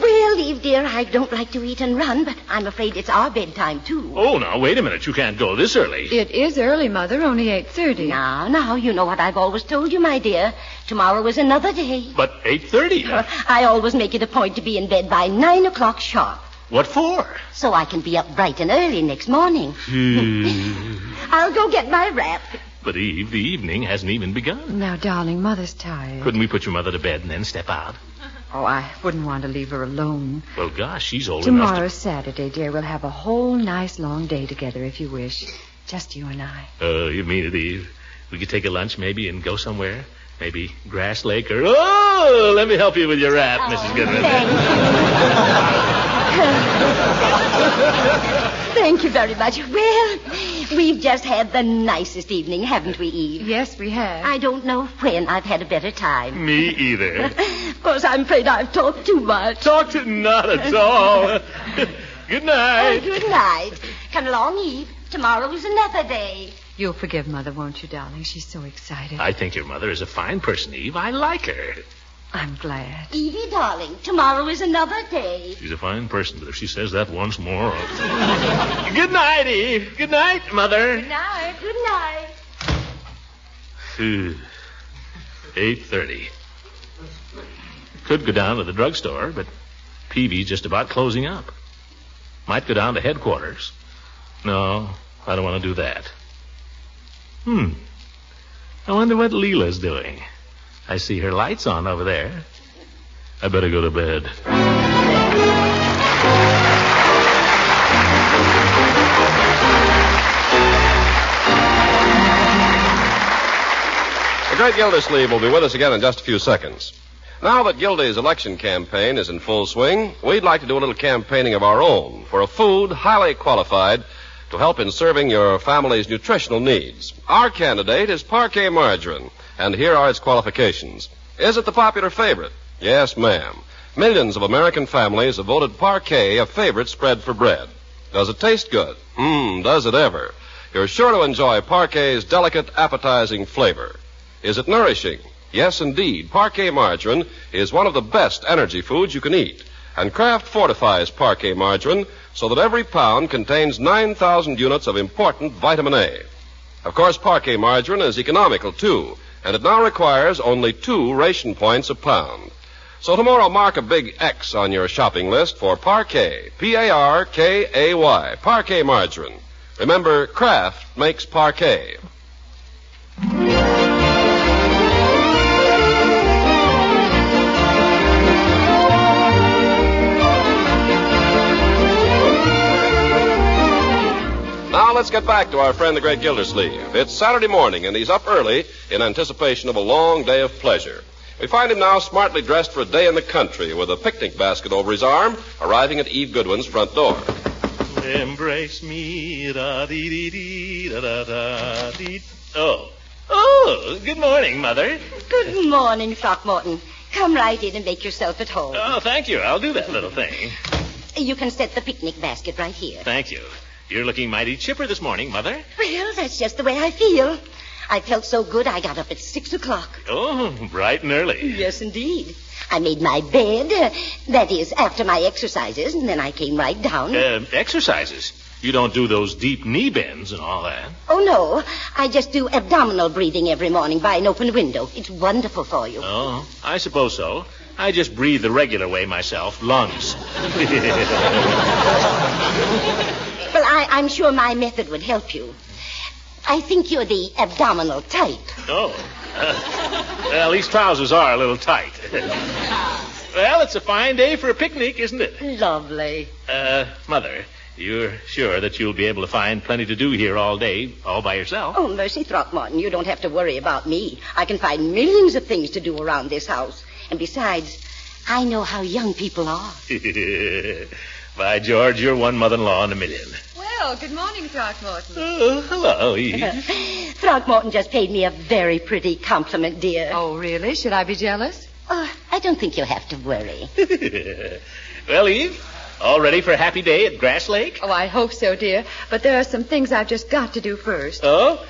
Well, Eve, dear, I don't like to eat and run, but I'm afraid it's our bedtime, too. Oh, now, wait a minute. You can't go this early. It is early, Mother, only 8:30. Now, you know what I've always told you, my dear. Tomorrow is another day. But 8:30. I always make it a point to be in bed by 9 o'clock sharp. What for? So I can be up bright and early next morning. I'll go get my wrap. But, Eve, the evening hasn't even begun. Now, darling, Mother's tired. Couldn't we put your mother to bed and then step out? Oh, I wouldn't want to leave her alone. Well, gosh, she's old enough Tomorrow's Saturday, dear. We'll have a whole nice long day together if you wish. Just you and I. Oh, you mean it, Eve? We could take a lunch maybe and go somewhere? Maybe Grass Lake or... Oh, let me help you with your wrap, Mrs. Goodwin. Thank you very much. Well, we've just had the nicest evening, haven't we, Eve? Yes, we have. I don't know when I've had a better time. Me either. Of course, I'm afraid I've talked too much. Not at all. Good night. Oh, good night. Come along, Eve. Tomorrow is another day. You'll forgive Mother, won't you, darling? She's so excited. I think your mother is a fine person, Eve. I like her. I'm glad. Evie, darling, tomorrow is another day. She's a fine person, but if she says that once more... Good night, Eve. Good night, Mother. Good night. Good night. 8:30. Could go down to the drugstore, but Peavy's just about closing up. Might go down to headquarters. No, I don't want to do that. I wonder what Leela's doing. I see her lights on over there. I better go to bed. The great Gildersleeve will be with us again in just a few seconds. Now that Gildy's election campaign is in full swing, we'd like to do a little campaigning of our own for a food highly qualified to help in serving your family's nutritional needs. Our candidate is Parquet Margarine, and here are its qualifications. Is it the popular favorite? Yes, ma'am. Millions of American families have voted Parquet a favorite spread for bread. Does it taste good? Does it ever? You're sure to enjoy Parquet's delicate, appetizing flavor. Is it nourishing? Yes, indeed. Parquet Margarine is one of the best energy foods you can eat. And Kraft fortifies Parquet Margarine so that every pound contains 9,000 units of important vitamin A. Of course, Parquet Margarine is economical, too, and it now requires only 2 ration points a pound. So tomorrow, mark a big X on your shopping list for Parquet, P-A-R-K-A-Y, Parquet Margarine. Remember, Kraft makes Parquet. Now let's get back to our friend the great Gildersleeve. It's Saturday morning, and he's up early in anticipation of a long day of pleasure. We find him now smartly dressed for a day in the country with a picnic basket over his arm, arriving at Eve Goodwin's front door. Embrace me, da-dee-dee-dee, da-da-da-dee. Oh, good morning, Mother. Good morning, Throckmorton. Come right in and make yourself at home. Oh, thank you. I'll do that little thing. You can set the picnic basket right here. Thank you. You're looking mighty chipper this morning, Mother. Well, that's just the way I feel. I felt so good I got up at 6 o'clock. Oh, bright and early. Yes, indeed. I made my bed, that is, after my exercises, and then I came right down. Exercises? You don't do those deep knee bends and all that. Oh, no. I just do abdominal breathing every morning by an open window. It's wonderful for you. Oh, I suppose so. I just breathe the regular way myself, lungs. Well, I'm sure my method would help you. I think you're the abdominal type. Oh. Well, these trousers are a little tight. Well, it's a fine day for a picnic, isn't it? Lovely. Mother, you're sure that you'll be able to find plenty to do here all day, all by yourself? Oh, mercy, Throckmorton, you don't have to worry about me. I can find millions of things to do around this house. And besides, I know how young people are. By George, you're one mother-in-law in a million. Well, good morning, Throckmorton. Oh, hello, Eve. Throckmorton just paid me a very pretty compliment, dear. Oh, really? Should I be jealous? Oh, I don't think you'll have to worry. Well, Eve, all ready for a happy day at Grass Lake? Oh, I hope so, dear. But there are some things I've just got to do first. Oh?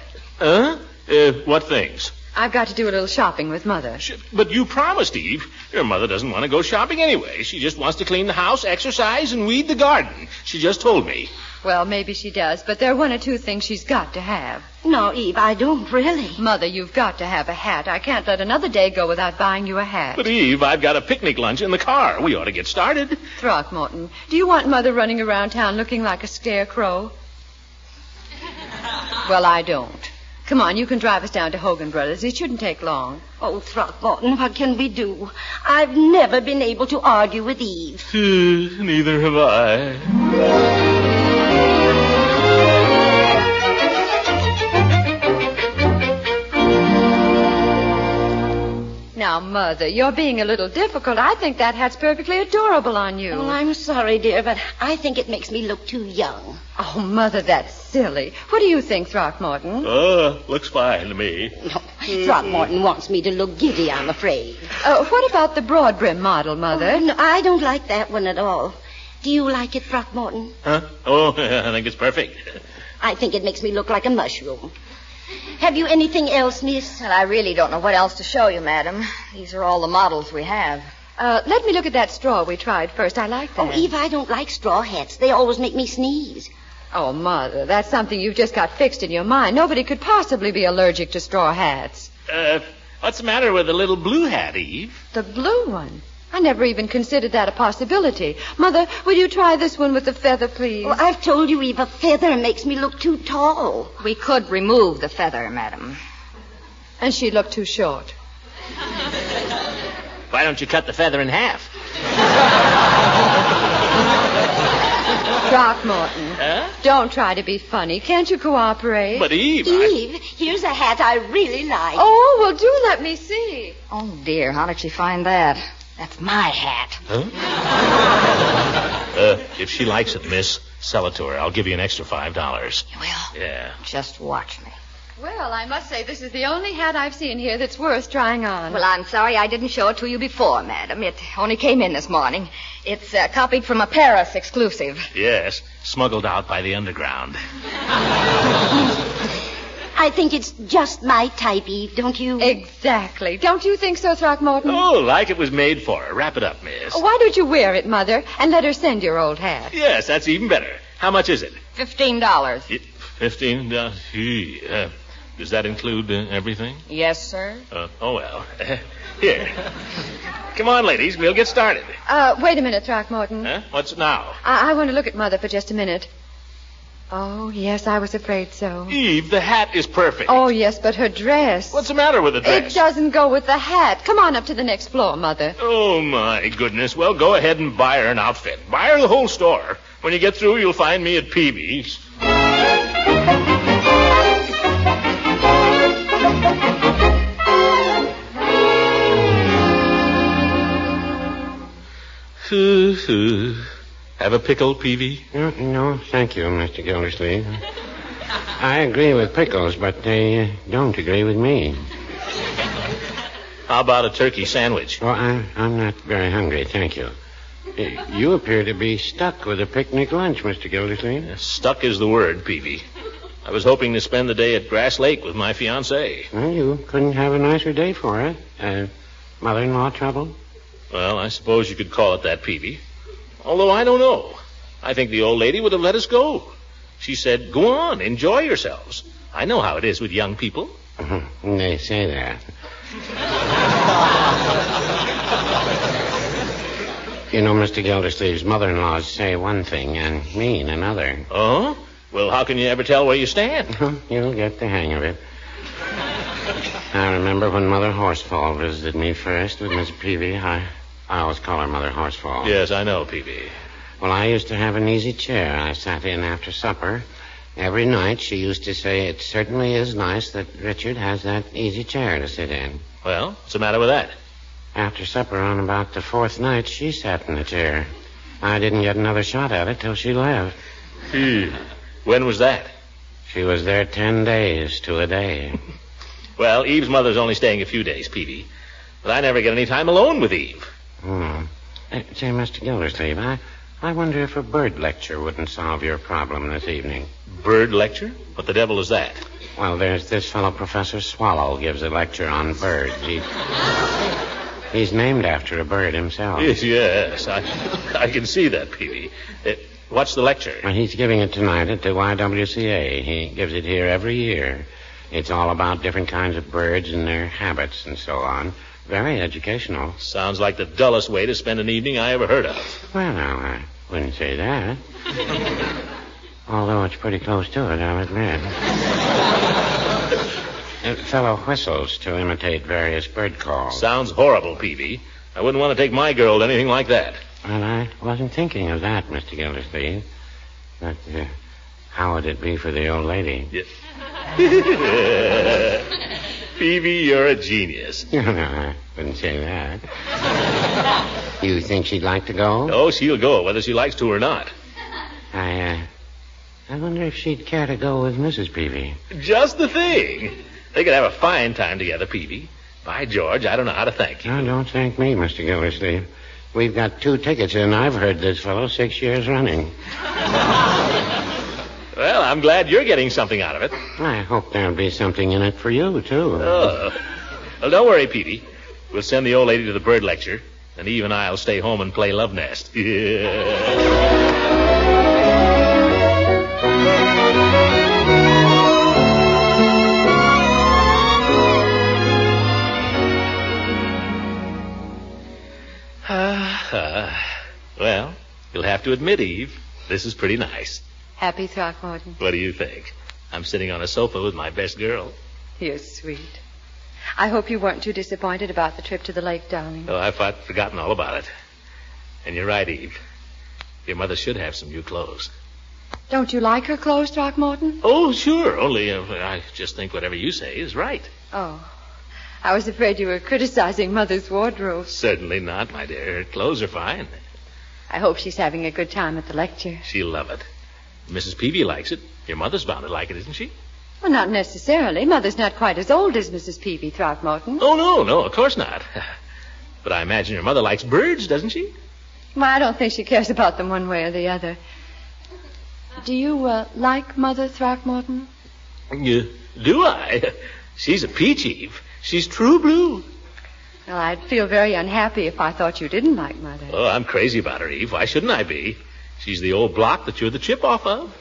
What things? I've got to do a little shopping with Mother. But you promised, Eve. Your mother doesn't want to go shopping anyway. She just wants to clean the house, exercise, and weed the garden. She just told me. Well, maybe she does, but there are one or two things she's got to have. No, Eve, I don't really. Mother, you've got to have a hat. I can't let another day go without buying you a hat. But, Eve, I've got a picnic lunch in the car. We ought to get started. Throckmorton, do you want Mother running around town looking like a scarecrow? Well, I don't. Come on, you can drive us down to Hogan Brothers. It shouldn't take long. Oh, Throckmorton, what can we do? I've never been able to argue with Eve. Neither have I. Now, Mother, you're being a little difficult. I think that hat's perfectly adorable on you. Oh, I'm sorry, dear, but I think it makes me look too young. Oh, Mother, that's silly. What do you think, Throckmorton? Looks fine to me. No, Throckmorton wants me to look giddy, I'm afraid. What about the broad brim model, Mother? Oh, no, I don't like that one at all. Do you like it, Throckmorton? Huh? Oh, I think it's perfect. I think it makes me look like a mushroom. Have you anything else, miss? Well, I really don't know what else to show you, madam. These are all the models we have. Let me look at that straw we tried first. I like that. Oh, Eve, I don't like straw hats. They always make me sneeze. Oh, Mother, that's something you've just got fixed in your mind. Nobody could possibly be allergic to straw hats. What's the matter with the little blue hat, Eve? The blue one? I never even considered that a possibility. Mother, will you try this one with the feather, please? Well, I've told you, Eve, a feather makes me look too tall. We could remove the feather, madam. And she'd look too short. Why don't you cut the feather in half? Throckmorton, don't try to be funny. Can't you cooperate? But, Eve... Eve, here's a hat I really like. Oh, well, do let me see. Oh, dear, how did she find that? That's my hat. Huh? If she likes it, miss, sell it to her. I'll give you an extra $5. You will? Yeah. Just watch me. Well, I must say this is the only hat I've seen here that's worth trying on. Well, I'm sorry I didn't show it to you before, madam. It only came in this morning. It's copied from a Paris exclusive. Yes, smuggled out by the underground. I think it's just my type, Eve, don't you? Exactly. Don't you think so, Throckmorton? Oh, like it was made for her. Wrap it up, miss. Why don't you wear it, Mother, and let her send your old hat? Yes, that's even better. How much is it? $15. $15? Does that include everything? Yes, sir. Oh, well. Here. Come on, ladies. We'll get started. Wait a minute, Throckmorton. Huh? What's now? I want to look at Mother for just a minute. Oh, yes, I was afraid so. Eve, the hat is perfect. Oh, yes, but her dress. What's the matter with the dress? It doesn't go with the hat. Come on up to the next floor, Mother. Oh, my goodness. Well, go ahead and buy her an outfit. Buy her the whole store. When you get through, you'll find me at Peavy's. Have a pickle, Peavy? No, thank you, Mr. Gildersleeve. I agree with pickles, but they don't agree with me. How about a turkey sandwich? Oh, I'm not very hungry, thank you. You appear to be stuck with a picnic lunch, Mr. Gildersleeve. Stuck is the word, Peavy. I was hoping to spend the day at Grass Lake with my fiancée. Well, you couldn't have a nicer day for it. Mother-in-law trouble? Well, I suppose you could call it that, Peavy. Although I don't know. I think the old lady would have let us go. She said, go on, enjoy yourselves. I know how it is with young people. They say that. You know, Mr. Gildersleeve's mother-in-laws say one thing and mean another. Oh? Well, how can you ever tell where you stand? You'll get the hang of it. I remember when Mother Horsefall visited me first with Miss Peavy. I always call her Mother Horsefall. Yes, I know, Peavy. Well, I used to have an easy chair I sat in after supper. Every night she used to say, it certainly is nice that Richard has that easy chair to sit in. Well, what's the matter with that? After supper on about the fourth night, she sat in the chair. I didn't get another shot at it till she left. When was that? She was there 10 days to a day. Well, Eve's mother's only staying a few days, Peavy. But I never get any time alone with Eve. Say, Mr. Gildersleeve, I wonder if a bird lecture wouldn't solve your problem this evening. Bird lecture? What the devil is that? Well, there's this fellow, Professor Swallow, gives a lecture on birds. He's named after a bird himself. Yes, I can see that, Peavy. What's the lecture? Well, he's giving it tonight at the YWCA. He gives it here every year. It's all about different kinds of birds and their habits and so on. Very educational. Sounds like the dullest way to spend an evening I ever heard of. Well, now, I wouldn't say that. Although it's pretty close to it, I'll admit. A fellow whistles to imitate various bird calls. Sounds horrible, Peavy. I wouldn't want to take my girl to anything like that. Well, I wasn't thinking of that, Mr. Gildersleeve. But how would it be for the old lady? Peavy, you're a genius. No, I wouldn't say that. You think she'd like to go? Oh, she'll go, whether she likes to or not. I wonder if she'd care to go with Mrs. Peavy. Just the thing. They could have a fine time together, Peavy. By George, I don't know how to thank you. No, don't thank me, Mr. Gildersleeve. We've got 2 tickets, and I've heard this fellow 6 years running. Well, I'm glad you're getting something out of it. I hope there'll be something in it for you, too. Well, don't worry, Peavy. We'll send the old lady to the bird lecture, and Eve and I'll stay home and play love nest. Well, you'll have to admit, Eve, this is pretty nice. Happy, Throckmorton? What do you think? I'm sitting on a sofa with my best girl. You're sweet. I hope you weren't too disappointed about the trip to the lake, darling. Oh, I've forgotten all about it. And you're right, Eve. Your mother should have some new clothes. Don't you like her clothes, Throckmorton? Oh, sure. Only I just think whatever you say is right. Oh. I was afraid you were criticizing Mother's wardrobe. Certainly not, my dear. Her clothes are fine. I hope she's having a good time at the lecture. She'll love it. Mrs. Peavy likes it. Your mother's bound to like it, isn't she? Well, not necessarily. Mother's not quite as old as Mrs. Peavy, Throckmorton. Oh, no, of course not. But I imagine your mother likes birds, doesn't she? Well, I don't think she cares about them one way or the other. Do you, like Mother, Throckmorton? Do I? She's a peach, Eve. She's true blue. Well, I'd feel very unhappy if I thought you didn't like Mother. Oh, I'm crazy about her, Eve. Why shouldn't I be? She's the old block that you're the chip off of.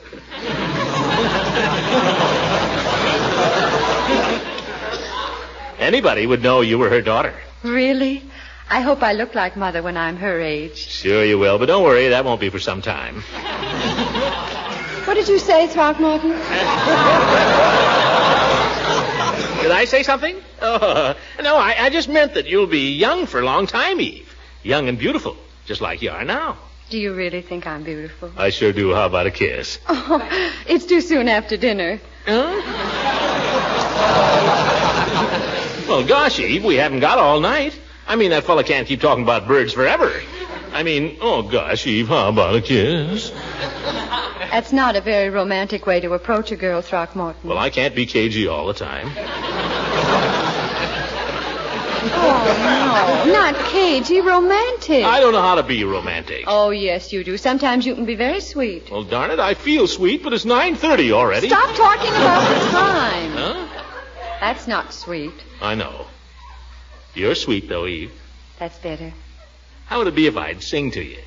Anybody would know you were her daughter. Really? I hope I look like Mother when I'm her age. Sure you will, but don't worry, that won't be for some time. What did you say, Throckmorton? Did I say something? Oh, no, I just meant that you'll be young for a long time, Eve. Young and beautiful, just like you are now. Do you really think I'm beautiful? I sure do. How about a kiss? Oh, it's too soon after dinner. Huh? Well, gosh, Eve, we haven't got all night. I mean, that fella can't keep talking about birds forever. I mean, oh, gosh, Eve, how about a kiss? That's not a very romantic way to approach a girl, Throckmorton. Well, I can't be cagey all the time. Oh. No, not cagey, romantic. I don't know how to be romantic. Oh, yes, you do. Sometimes you can be very sweet. Well, darn it, I feel sweet, but it's 9:30 already. Stop talking about the time. Huh? That's not sweet. I know. You're sweet, though, Eve. That's better. How would it be if I'd sing to you?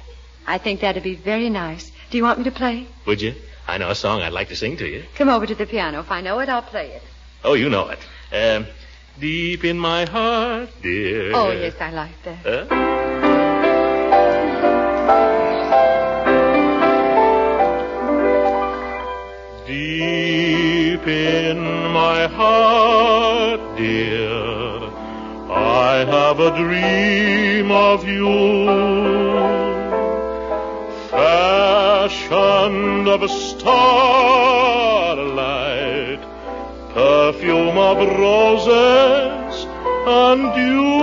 I think that'd be very nice. Do you want me to play? Would you? I know a song I'd like to sing to you. Come over to the piano. If I know it, I'll play it. Oh, you know it. Deep in my heart, dear. Oh, yes, I like that. Deep in my heart, dear, I have a dream of you, fashioned of starlight, perfume of roses and dew.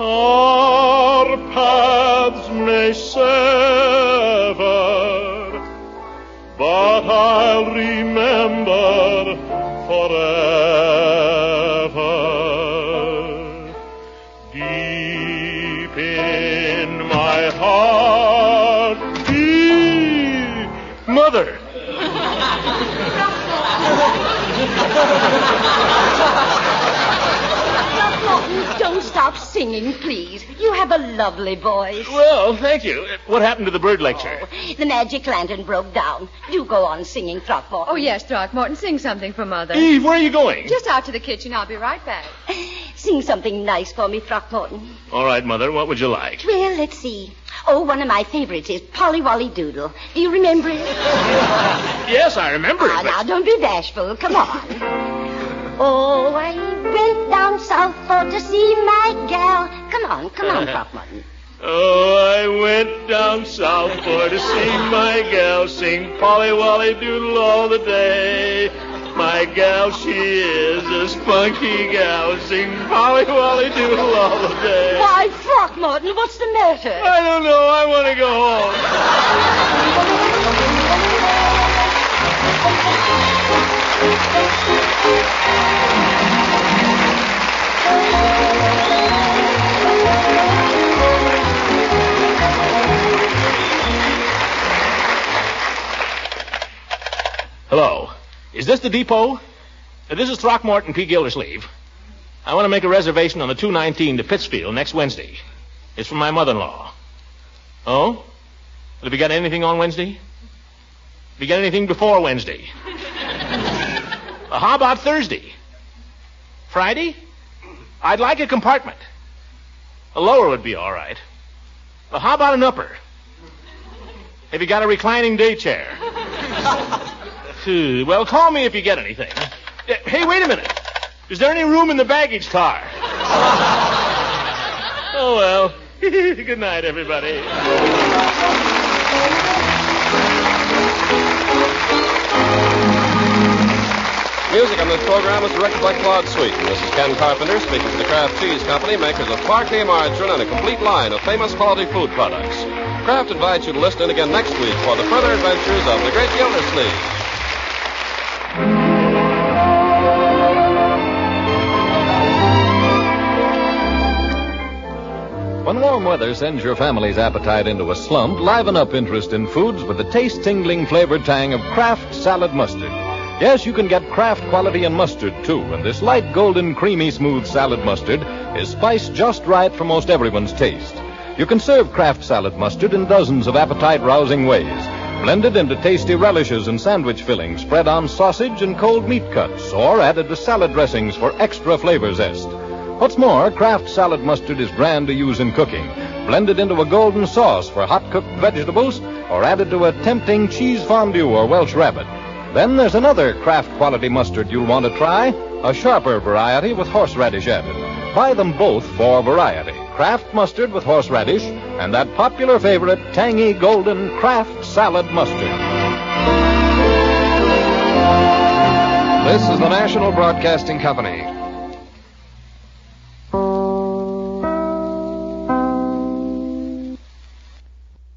Our paths may sever, but I'll remember forever. Deep in my heart, deep. Mother! Don't stop singing, please. You have a lovely voice. Well, thank you. What happened to the bird lecture? The magic lantern broke down. Do go on singing, Throckmorton. Oh, yes, Throckmorton. Sing something for Mother. Eve, where are you going? Just out to the kitchen. I'll be right back. Sing something nice for me, Throckmorton. All right, Mother. What would you like? Well, let's see. Oh, one of my favorites is Polly Wolly Doodle. Do you remember it? Yes, I remember it. Now, don't be bashful. Come on. Oh, I went down south for to see my gal. Come on, Throckmorton. Oh, I went down south for to see my gal, sing Polly Wolly Doodle all the day. My gal, she is a spunky gal, sing Polly Wolly Doodle all the day. Why, Throckmorton, what's the matter? I don't know. I want to go home. Hello. Is this the depot? This is Throckmorton P. Gildersleeve. I want to make a reservation on the 219 to Pittsfield next Wednesday. It's for my mother-in-law. Oh? Have you got anything on Wednesday? Have you got anything before Wednesday? How about Thursday? Friday? I'd like a compartment. A lower would be all right. How about an upper? Have you got a reclining day chair? Well, call me if you get anything. Hey, wait a minute. Is there any room in the baggage car? Oh, well. Good night, everybody. Music on this program is directed by Claude Sweet. This is Ken Carpenter speaking for the Kraft Cheese Company, makers of Parquet margarine and a complete line of famous quality food products. Kraft invites you to listen in again next week for the further adventures of the great Gildersleeve. When warm weather sends your family's appetite into a slump, liven up interest in foods with the taste-tingling flavored tang of Kraft salad mustard. Yes, you can get Kraft quality in mustard, too, and this light golden, creamy, smooth salad mustard is spiced just right for most everyone's taste. You can serve Kraft salad mustard in dozens of appetite-rousing ways, blended into tasty relishes and sandwich fillings, spread on sausage and cold meat cuts, or added to salad dressings for extra flavor zest. What's more, Kraft salad mustard is grand to use in cooking, blended into a golden sauce for hot-cooked vegetables, or added to a tempting cheese fondue or Welsh rabbit. Then there's another Kraft quality mustard you'll want to try, a sharper variety with horseradish added. Buy them both for variety. Kraft mustard with horseradish and that popular favorite, tangy golden Kraft salad mustard. This is the National Broadcasting Company.